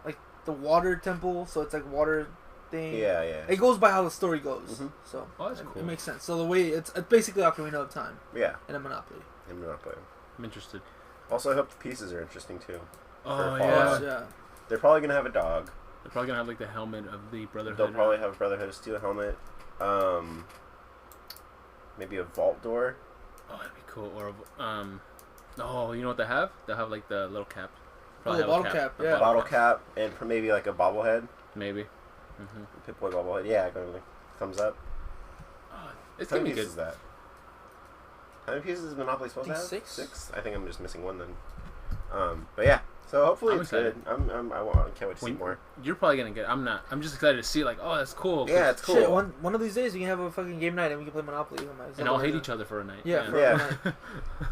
like the water temple, so it's like water thing. Yeah, yeah. It goes by how the story goes, Mhm. so Oh, that's it cool. makes sense. So the way it's basically Ocarina of Time Yeah, in a Monopoly. in Monopoly. I'm interested. Also, I hope the pieces are interesting too. Oh Fallout. yeah. Yeah. They're probably gonna have a dog. They're probably gonna have like the helmet of the Brotherhood. They'll probably have a Brotherhood of Steel helmet. Maybe a vault door. Oh, that'd be cool. Or oh, you know what they have? They have like the little cap. Oh, the have a bottle cap, A yeah. Bottle cap, and maybe like a bobblehead. Maybe. Mm-hmm. Pip-Boy bobblehead. Yeah, going like thumbs up. Oh, it's How gonna many be pieces good. is that? How many pieces is Monopoly supposed to I have? think 6. 6? I think I'm just missing one then. But yeah, so hopefully I'm it's excited. good. I can't wait to see more. You're probably gonna get. I'm not. I'm just excited to see. Like, oh, that's cool. Yeah, it's cool. Shit, one of these days we can have a fucking game night and we can play Monopoly. And I'll hate each other for a night. Yeah, for Yeah. a night.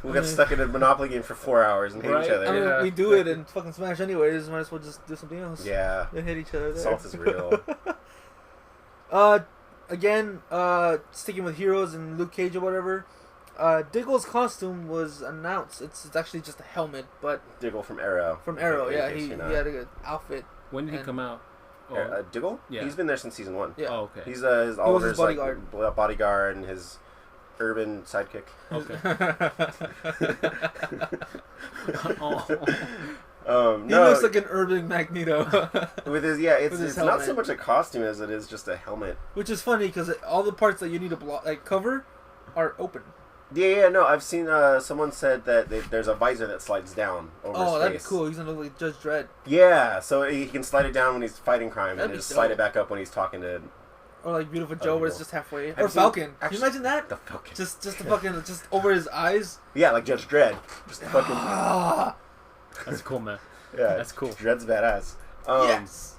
We'll get stuck in a Monopoly game for 4 hours and hate Right? each other. I mean, Yeah. we do it and fucking Smash anyways. Might as well just do something else. Yeah, And hit each other there. salt is real. Again, sticking with heroes and Luke Cage or whatever. Diggle's costume was announced. It's actually just a helmet, but Diggle from Arrow. from Arrow. In Yeah, case he you're had not- a good outfit. When did he And- come out? Oh, Diggle? Yeah. He's been there since season 1. Yeah. oh okay. He's his Oliver's bodyguard. like bodyguard and his urban sidekick. Okay. He No, looks like an urban Magneto, with his it's with his not so helmet. much a costume as it is just a helmet. which is funny because all the parts that you need to cover are open. Yeah, no, I've seen someone said that there's a visor that slides down over his Oh, face. that'd be cool. He's gonna look like Judge Dredd, Yeah, so he can slide it down when he's fighting crime That'd and be just slide dope. it back up when he's talking to or like Beautiful That'd Joe, be where it's cool. just halfway, Have or you seen- Falcon. Can actually- you imagine that? the Falcon. Just the fucking just over his eyes. Yeah, like Judge Dredd. Just the fucking Ah, That's cool, man. yeah. That's cool. Dredd's badass. yes.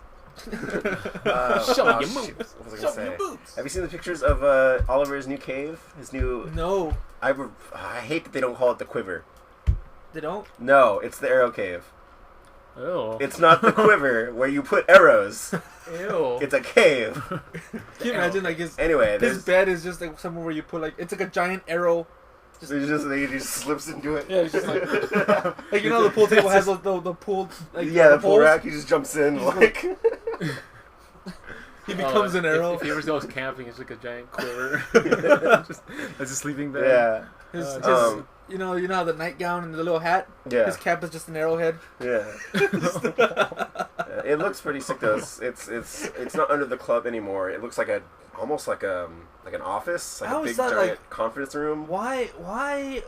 Show me your shit, moves. What was I Show gonna me your say? boobs. Have you seen the pictures of Oliver's new cave? His new. No, I hate that they don't call it the Quiver. they don't. No, it's the Arrow Cave. Oh. It's not the Quiver where you put arrows. Ew. It's a cave. Can you imagine like his Anyway, his bed is just like somewhere where you put like it's like a giant arrow. he just slips into it. Yeah, it's just like you know the pool table has the pool like yeah, the pool holes? rack. He just jumps in like. He becomes an arrow. If he ever goes camping, it's like a giant quiver. Just, as a sleeping bag. Yeah. His Um, you know how the nightgown and the little hat. Yeah. His cap is just an arrowhead. Yeah. It looks pretty sick though. It's not under the club anymore. It looks like almost like an office, like How a is big that, giant like- conference room. Why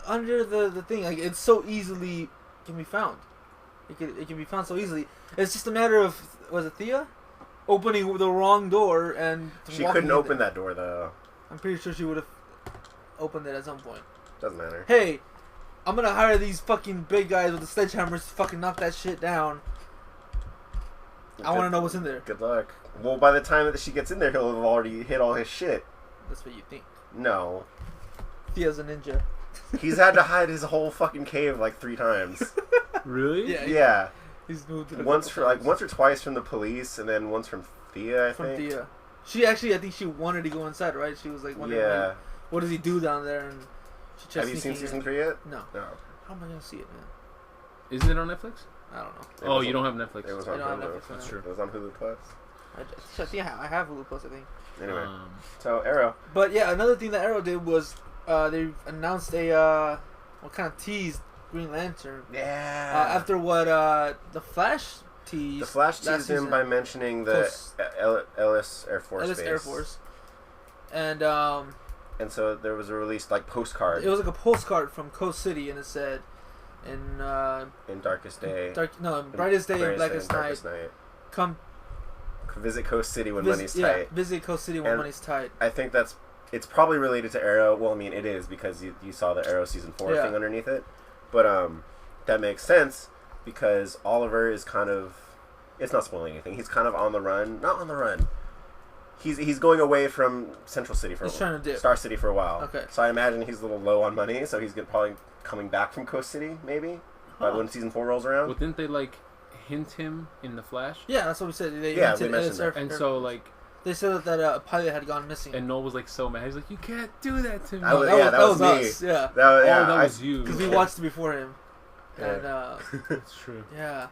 under the thing? Like it's so easily can be found. It can be found so easily. It's just a matter of was it Thea? opening the wrong door and She couldn't open that door though. I'm pretty sure she would have opened it at some point. Doesn't matter. Hey, I'm gonna hire these fucking big guys with the sledgehammers to fucking knock that shit down. I want to know what's in there. Good luck. Well, by the time that she gets in there, he'll have already hit all his shit. That's what you think. No. Thea's a ninja. He's had to hide his whole fucking cave like 3 times. Really? Yeah. Yeah. He's moved it once or twice from the police, and then once from Thea. I think. From Thea. She actually, I think she wanted to go inside, right? She was like, wondering, yeah. like, what does he do down there? And she just have you seen season 3 yet? No. No. How am I gonna see it, man? Isn't it on Netflix? I don't know. Oh, you don't have Netflix. It was I on don't have Hulu. Netflix, That's no. true. It was on Hulu Plus. I think I have Hulu Plus, I think. Anyway, so Arrow. But yeah, another thing that Arrow did was they announced a what kind of teased Green Lantern. Yeah. After what the Flash teased. The Flash teased him by mentioning the Ellis Air Force Ellis base. Air Force. And so there was a released like postcard. it was like a postcard from Coast City, and it said, in Darkest Day. Brightest Day and Blackest Night. Come visit Coast City when money's tight. Visit Coast City when money's tight. I think it's probably related to Arrow. Well, I mean, it is because you saw the Arrow season 4 thing underneath it. But that makes sense because Oliver is kind of, it's not spoiling anything. He's kind of on the run. Not on the run. He's going away from Central City for a while. Trying to dip. Star City for a while. Okay. So I imagine he's a little low on money, so he's probably coming back from Coast City, maybe, by when season 4 rolls around. Well, didn't they like hint him in the Flash? Yeah, that's what we said. They mentioned that. And so like they said that a pilot had gone missing. And Noel was like so mad. He's like, "You can't do that to me." That was me. Us. Yeah. That was you. Because we watched it before him. Yeah. And that's true. Yeah.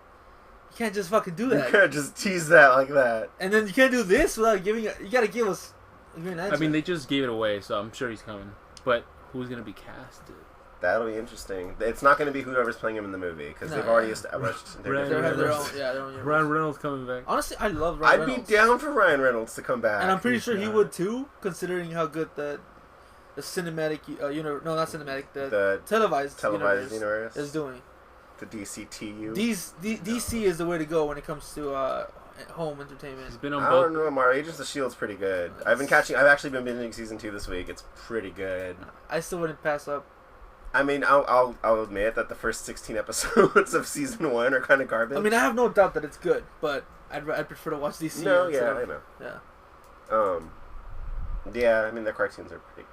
You can't just fucking do that. You can't just tease that like that. And then you can't do this without giving it. You gotta give us a Green Lantern. I mean, they just gave it away, so I'm sure he's coming. But who's gonna be casted? That'll be interesting. It's not going to be whoever's playing him in the movie because they've already established their own. Yeah, their own. Ryan Reynolds coming back. Honestly, I love Ryan Reynolds. I'd be down for Ryan Reynolds to come back. And I'm pretty sure he would too, considering how good the cinematic universe. No, not cinematic. The televised universe is doing. The DCTU. DC is the way to go when it comes to home entertainment. He's been on I don't know, Mar. Agents of the Shield's pretty good. I've actually been binging season 2 this week. It's pretty good. I still wouldn't pass up. I mean, I'll admit that the first 16 episodes of season 1 are kind of garbage. I mean, I have no doubt that it's good, but I'd prefer to watch DC. No, yeah, I know. Yeah. Yeah, I mean, their cartoons are pretty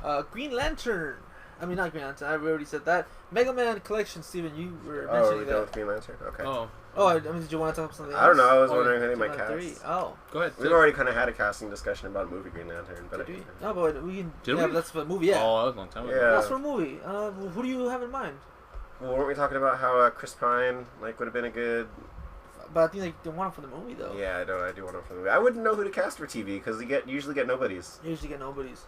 good. Green Lantern. I mean, not Green Lantern. I already said that. Mega Man Collection, Steven, you were mentioning that. Oh, with Green Lantern? Okay. I mean, did you want to talk about something else? I don't know. I was wondering who they might cast. 3. Oh. Go ahead. We've already kind of had a casting discussion about a movie Green Lantern. But No, but we can... Did we? That's for a movie, yeah. Oh, that was a long time ago. Yeah. That's for a movie. Who do you have in mind? Well, weren't we talking about how Chris Pine would have been a good... But I think they want him for the movie, though. Yeah, I do want him for the movie. I wouldn't know who to cast for TV because usually get nobodies. Usually get nobodies.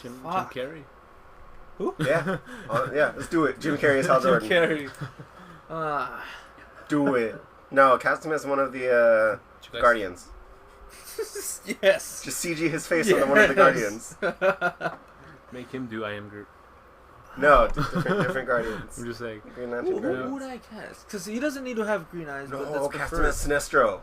Jim Carrey. Who? Yeah. Yeah, let's do it. Jim Carrey is Hal Jordan. Jim Carrey. Do it. No, cast him as one of the Guardians. Yes. Just CG his face on one of the Guardians. Make him do I Am Groot. No, different Guardians. I'm just saying. Green Lantern Guardians. Who would I cast? Because he doesn't need to have green eyes. No, but that's cast him preferred. as Sinestro.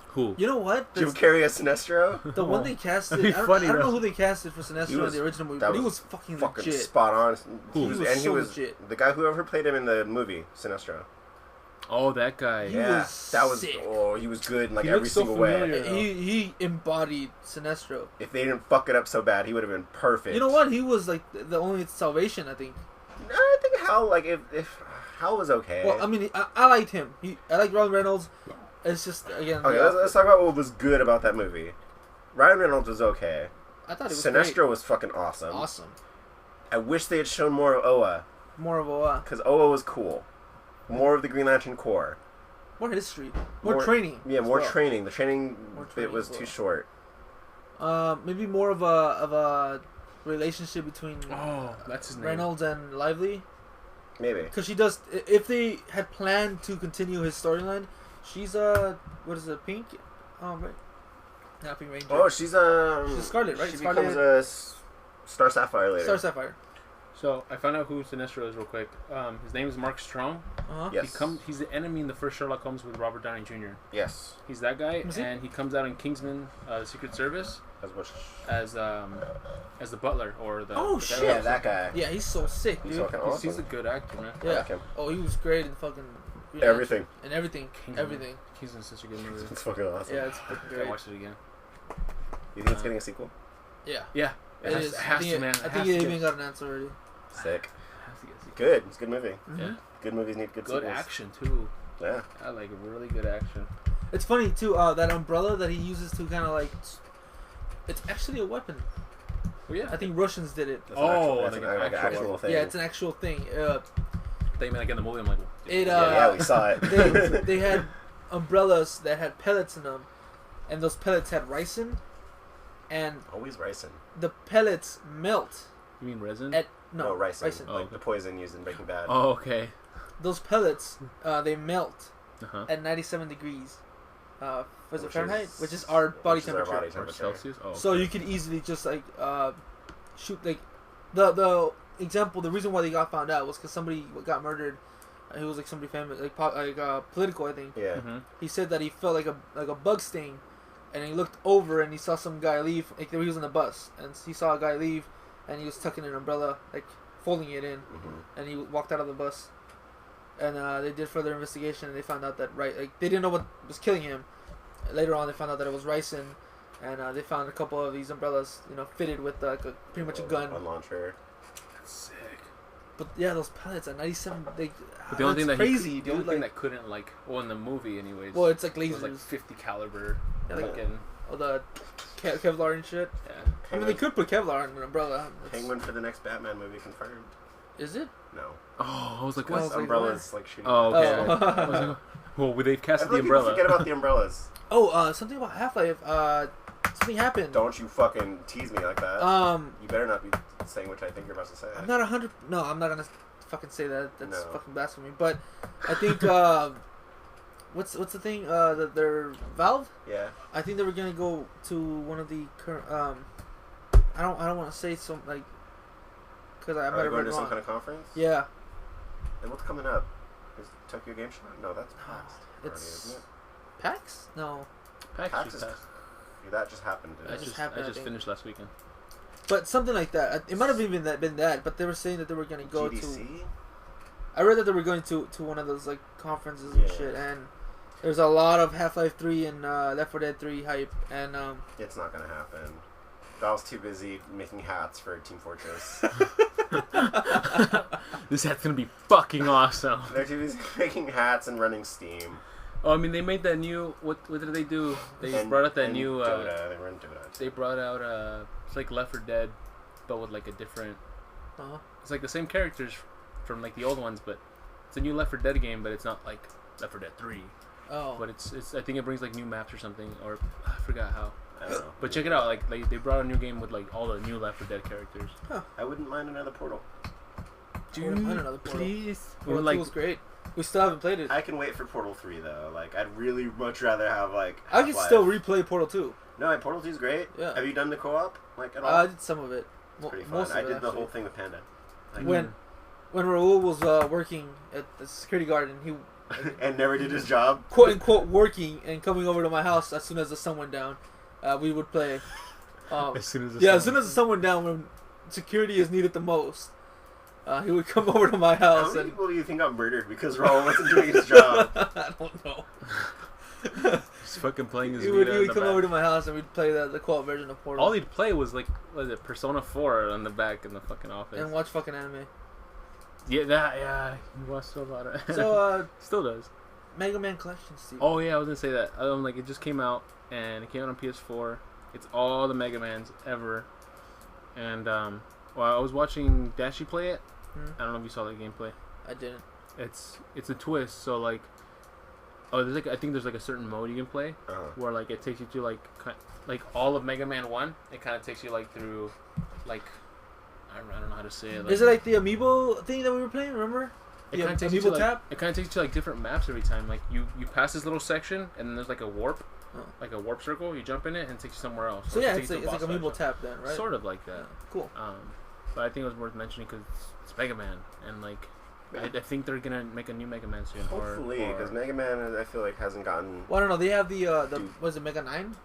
Who? You know what? Jim Carrey as Sinestro? The one they casted. That'd be I funny, don't know though. who they casted for Sinestro in the original movie, but he was fucking legit. Spot on. He was legit. The guy whoever played him in the movie Sinestro. Oh, that guy. He was sick. He was good in like He every looks so single way. familiar. He embodied Sinestro. If they didn't fuck it up so bad, he would have been perfect. You know what? He was like the only salvation, I think. I think Hal, if Hal was okay. Well, I mean, I liked him. I like Ryan Reynolds. It's just again. Okay, let's talk about what was good about that movie. Ryan Reynolds was okay. I thought it was Sinestro great. was fucking awesome. Awesome. I wish they had shown more of Oa. More of a because Oa was cool. More of the Green Lantern Corps. More history. More training. Yeah, more training. The training bit was too short. Maybe more of a relationship between that's his name. Reynolds and Lively. Maybe because she does. If they had planned to continue his storyline, she's what is it? Pink? Oh right. Not Pink Ranger. Oh, she's Scarlet, right? She Scarlet. becomes a Star Sapphire later. Star Sapphire. So I found out who Sinestro is real quick. His name is Mark Strong. Uh-huh. Yes. He's the enemy in the first Sherlock Holmes with Robert Downey Jr. Yes. He's that guy, Is he? and he comes out in Kingsman: Secret Service As much. as the butler or the. Oh, the shit. Yeah, that guy. Yeah, he's so sick, He's dude. fucking He's, awesome. he's a good actor, man. I Yeah. like him. Oh, he was great in fucking Everything. and everything. Kingsman. Everything. Kingsman's such a good movie. It's fucking awesome. Yeah, it's fucking I great. watched it again. You think it's getting a sequel? Yeah. Yeah, It is. It has to, man. I think it even got an answer already. Sick. Has to get a sequel. Good. It's a good movie. Mhm. Yeah. Good movies need good Good sequels. action too. Yeah. I like really good action. It's funny too. That umbrella that he uses to kind of like, it's actually a weapon. Oh yeah. I think Russians did it. That's Oh, that's like an an actual actual thing. Yeah, it's an actual thing. They mean like in the movie. I'm like, It, yeah, we saw it. they had umbrellas that had pellets in them, and those pellets had ricin, and Always ricin. the pellets melt you mean resin? at No, ricin. ricin. Oh, Like okay. the poison used in Breaking Bad. Oh okay. Those pellets, they melt Uh-huh. at 97 degrees. Was it Which Fahrenheit? is- Which is our body which is our temperature. body Or temperature. Celsius. Oh. So you could easily just like shoot like the example. The reason why they got found out was because somebody got murdered. He was like somebody famous, like political, I think. Yeah. Mm-hmm. He said that he felt like a bug sting, and he looked over and he saw some guy leave. Like he was on the bus, and he saw a guy leave, and he was tucking an umbrella, like folding it in, Mm-hmm. and he walked out of the bus. And they did further investigation, and they found out that like they didn't know what was killing him. Later on, they found out that it was ricin, and they found a couple of these umbrellas, fitted with pretty much a gun. A launcher. That's sick. But yeah, those pellets at 97, But the only thing that crazy, the only dude. thing Like, that couldn't like, well, in the movie anyways. well, it's like it was lasers, like 50 caliber. Yeah, like- fucking, all the Kevlar and shit. yeah. I mean, they could put Kevlar on an umbrella. Penguin for the next Batman movie confirmed. Is it? No. Oh, I was like, Well, what? was like, Umbrellas like shooting. Oh, okay. Oh. I was like, well, they've casted the Everyone people umbrella. forget about the umbrellas. Oh, something about Half-Life. Something happened. Don't you fucking tease me like that. You better not be saying what I think you're about to say. I'm not 100. No, I'm not gonna fucking say that. That's No. fucking blasphemy. But I think what's the thing? Their Valve. Yeah. I think they were gonna go to one of the current. I don't want to say some like because I Are might we have going read to wrong. some kind of conference? Yeah, And what's coming up? Is Tokyo Game Show? No, that's past. already, it's isn't it? PAX. No, PAX PAX just is- passed. That just happened. That I just just happened, I I just think. finished last weekend. but something like that. It might have even been that. But they were saying that they were gonna go to. GDC? I read that they were going to one of those like conferences and Yeah. shit, and there's a lot of Half-Life 3 and Left 4 Dead 3 hype, and It's not gonna happen. Valve's too busy making hats for Team Fortress. This hat's gonna be fucking awesome. They're too busy making hats and running Steam. Oh, I mean, they made that new. What did they do? They And- brought out that and new. Dota. They run Dota. They brought out it's like Left 4 Dead, but with like a different. uh It's like the same characters from like the old ones, but it's a new Left 4 Dead game, but it's not like Left 4 Dead 3. oh, But it's I think it brings like new maps or something, or I forgot how. I don't know. But check it out, like they brought a new game with like all the new Left 4 Dead characters. I wouldn't mind another Portal. Dude, find another Portal. please. Portal 2 was great. We still haven't played it. I can wait for Portal 3 though. Like I'd really much rather have like. I could Half-Life. still replay Portal 2. No, Portal 2 is great. Yeah. Have you done the co-op like at all? I did some of it. It's pretty fun. Most of I it, did the actually. whole thing with Panda. Like, When Raul was working at the security guard, and he and never did his job. quote unquote working and coming over to my house as soon as the sun went down, we would play. As soon as the Yeah, as soon as the sun went down, when security is needed the most, he would come over to my How house many and people do you think got murdered because Raul wasn't doing his job? I don't know. just fucking playing his He would Vita in the come back. over to my house and we'd play the co-op version of Portal All he'd play was like, what is it, Persona 4 on the back in the fucking office. and watch fucking anime. Yeah, he watched a lot of. So Still does. Mega Man Collection, Steve. Oh yeah, I was gonna say that. Like it just came out, and it came out on PS4. It's all the Mega Mans ever. And well, I was watching Dashi play it. I don't know if you saw that gameplay. I didn't. It's a twist. So like, there's like I think there's like a certain mode you can play where like it takes you to like all of Mega Man 1. It kind of takes you like through like I don't know how to say it. Like, Is it like the amiibo thing that we were playing? Remember? It Yeah, kind of takes you to amiibo like, tab? it kind of takes you to like different maps every time. Like you pass this little section and then there's like a warp, like a warp circle. You jump in it and it takes you somewhere else. So Or it yeah, takes it's you to like a amiibo boss fight. tab then, right? Sort of like that. Cool. but I think it was worth mentioning because it's Mega Man, and like I think they're gonna make a new Mega Man soon. Hopefully, because Mega Man, I feel like hasn't gotten. Well, I don't know. They have the was it Mega 9?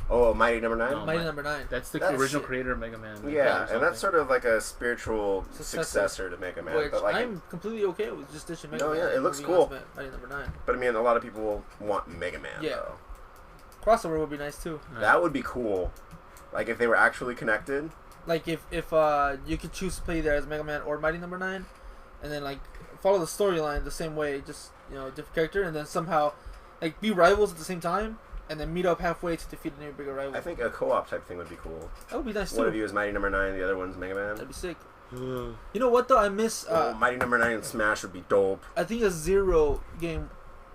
Oh, Mighty Number 9. No, Mighty Number 9. That's the That's original it. creator of Mega Man. Yeah, and that's sort of like a spiritual successor to Mega Man. Which but like, I'm completely okay with just ditching Mega No, Man. yeah, it looks moving cool. on to Mighty Number 9. but I mean, a lot of people want Mega Man. Yeah. Though. Crossover would be nice too. That would be cool. Like if they were actually connected. Like if you could choose to play either as Mega Man or Mighty Number 9, and then like follow the storyline the same way, just different character, and then somehow like be rivals at the same time, and then meet up halfway to defeat a new bigger rival. I think a co-op type thing would be cool. That would be nice too. One of you is Mighty Number 9, the other one's Mega Man. That'd be sick. You know what though? I miss. Mighty Number 9 and Smash would be dope. I think a Zero game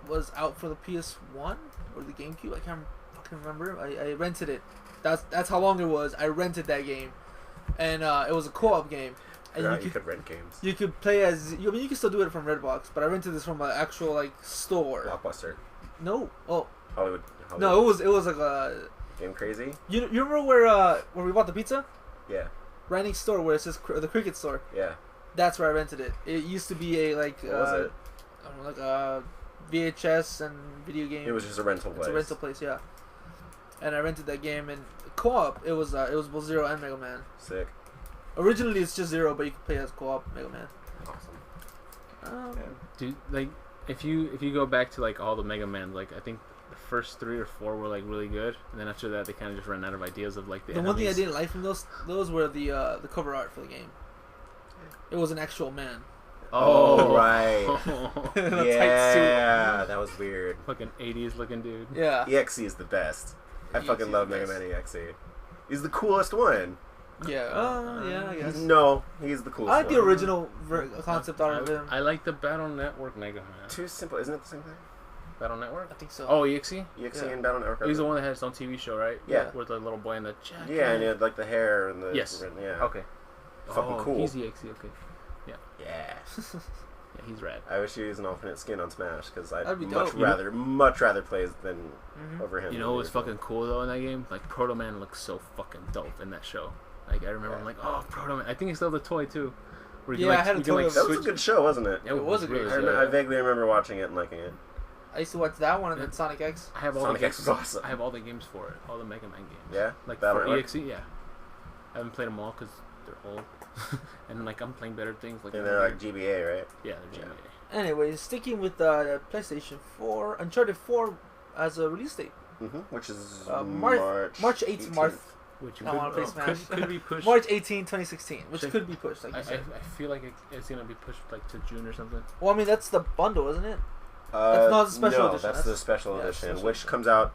was out for the PS1 or the GameCube. I can't fucking remember. I rented it. That's how long it was. I rented that game, and it was a co-op game. And You could rent games. You could play as. I mean, you can still do it from Redbox, but I rented this from an actual like store. Blockbuster. No. Oh. Hollywood. No, it was like a. Game Crazy. You remember where we bought the pizza? Yeah. Right next door where it says the Cricket store. Yeah. That's where I rented it. It used to be a like. What was it? I don't know, like a VHS and video game. It was just a rental place. It's a rental place, yeah. And I rented that game, and co-op. It was both Zero and Mega Man. Sick. Originally, it's just Zero, but you can play as co-op Mega Man. Awesome. Dude, like if you go back to like all the Mega Man, like I think the first 3 or 4 were like really good, and then after that they kind of just ran out of ideas of like the one thing I enemies. didn't like from those were the cover art for the game. It was an actual man. Oh, right. In a Yeah, that was weird. Fucking 80s looking dude. Yeah. EXE is the best. I EXE fucking is love the Mega best. Man EXE. He's the coolest one. Yeah. Yeah, I guess. No, he's the coolest I like one. the original concept art of him. I like the Battle Network Mega Man. Too simple. Isn't it the same thing? Battle Network? I think so. Oh, EXE? EXE Yeah. and Battle Network. He's the one that had his own TV show, right? Yeah. With the little boy and the jacket. Yeah, and he had like the hair and the. Yes. Yeah. Okay. Fucking cool. He's EXE, okay. Yeah. Yeah, he's rad. I wish he was an alternate skin on Smash because I'd That'd be much dope. rather play than over him. You know what was fucking cool though in that game? Like Proto Man looks so fucking dope in that show. Like I remember, I'm like, oh, Proto Man. I think it's still the toy too. Where you Yeah, can, I had a you can, toy like, of That was a switch. good show, wasn't it? Yeah, It was a really great good. I vaguely remember watching it and liking it. I used to watch that one and then Sonic X. I have all Sonic the X games. was awesome. I have all the games for it, all the Mega Man games. Yeah? Like Battle for Network? EXE, yeah. I haven't played them all because they're old, and like I'm playing better things. Like And they're like GBA, right? yeah, they're GBA. Anyways, sticking with the PlayStation 4, Uncharted 4 as a release date. Which is March 8th. March, Which I wanna play Smash. could be pushed. March 18, 2016, which Should- could be pushed, like you I said. feel like it's gonna be pushed like to June or something. Well, I mean, that's the bundle, isn't it? That's not the special no, edition. that's the special yeah, edition, special which edition. comes out,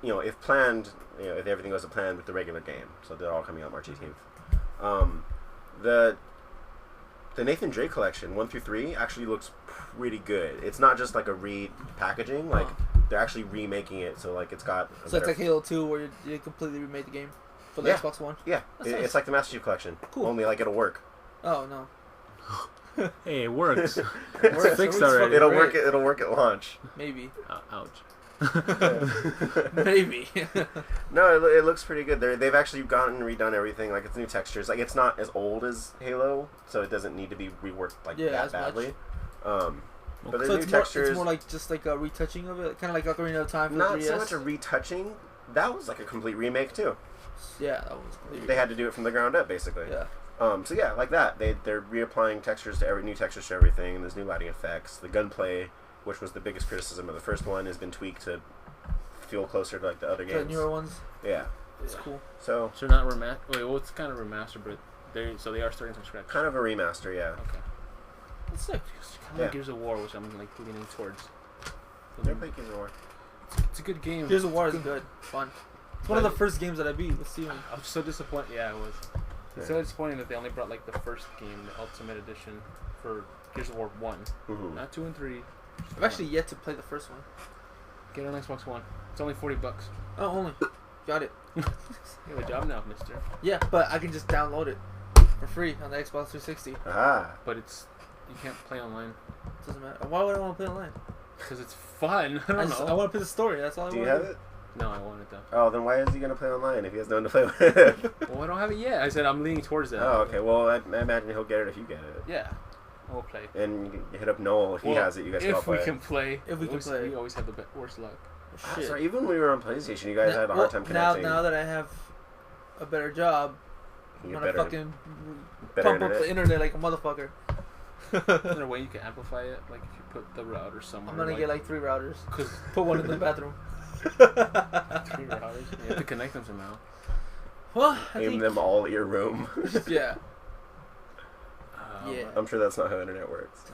if planned, if everything goes to plan with the regular game. So they're all coming out March 18th. The Nathan Drake collection 1 through 3 actually looks pretty good. It's not just like a repackaging, like they're actually remaking it. So like it's got. So it's like Halo 2, where you completely remade the game for the Yeah. Xbox One. Yeah, That's nice. it's like the Master Chief collection. Cool. Only like it'll work. Oh no. Hey, it works. Works. It's fixed It works already. fucking It'll great. work. It'll work at launch. Maybe. Ouch. Maybe. No, it looks pretty good. They've actually gone and redone everything. Like it's new textures. Like it's not as old as Halo, so it doesn't need to be reworked like Yeah, that as much. badly. But there's So new it's more, textures. it's more like just like a retouching of it, kind of like Ocarina of Time for Not 3DS. so much a retouching. That was like a complete remake too. Yeah, that was completely. They had to do it from the ground up, basically. Yeah. So yeah, like that. They're reapplying textures to new textures to everything. And there's new lighting effects. The gunplay, which was the biggest criticism of the first one, has been tweaked to feel closer to like the other The games. newer ones. Yeah. It's cool. So So not remaster. Wait, well, it's kind of remastered, but they are starting from scratch. kind of a remaster, yeah. Okay. It's sick. It's kind of Yeah. like Gears of War, which I'm like leaning towards. Never played Gears of War. It's a good game. Gears of War is good. Fun. It's one of the first games that I beat with Steven. I was so disappointed. Yeah, it was. It's so disappointing that they only brought like the first game, the Ultimate Edition, for Gears of War 1, Mm-hmm. not 2 and 3. I've actually yet to play the first one. Get it on Xbox One. It's only $40. Oh, only. Got it. You have a job now, Mister. Yeah, but I can just download it for free on the Xbox 360. Ah. But you can't play online Doesn't matter. Why would I want to play online? because it's fun. I don't know. I want to play the story. That's all I Do want. you have it? No, I want it though. Oh, then why is he gonna play online if he has no one to play with? Well, I don't have it yet. I said I'm leaning towards that. Oh, okay. Well, I imagine he'll get it if you get it. Yeah, we'll play. And you hit up Noel if he has it. You guys can all play. If we can play. If we can play. We always have the worst luck. Shit. Sorry, even when we were on PlayStation, you guys had a hard time connecting. Now that I have a better job, I'm gonna fucking pump up the internet like a motherfucker. Is there a way you can amplify it? Like if you put the router somewhere. I'm gonna get like 3 routers. Cause put one in the bathroom. 3 routers. You have to connect them somehow. Well, aim them all at your room. Yeah. Yeah. I'm sure that's not how internet works.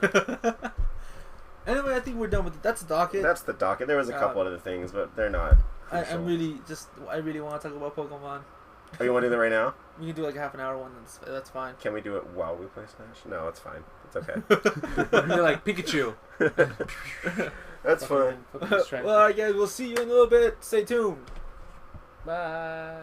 Anyway, I think we're done with it. That's the docket. That's the docket. There was a couple other things, but they're not. I really want to talk about Pokemon. Oh, you want to do that right now? We can do like a half an hour one. That's fine. Can we do it while we play Smash? No, it's fine. It's okay. You're like Pikachu. That's fine. Well, alright guys, we'll see you in a little bit. Stay tuned. Bye.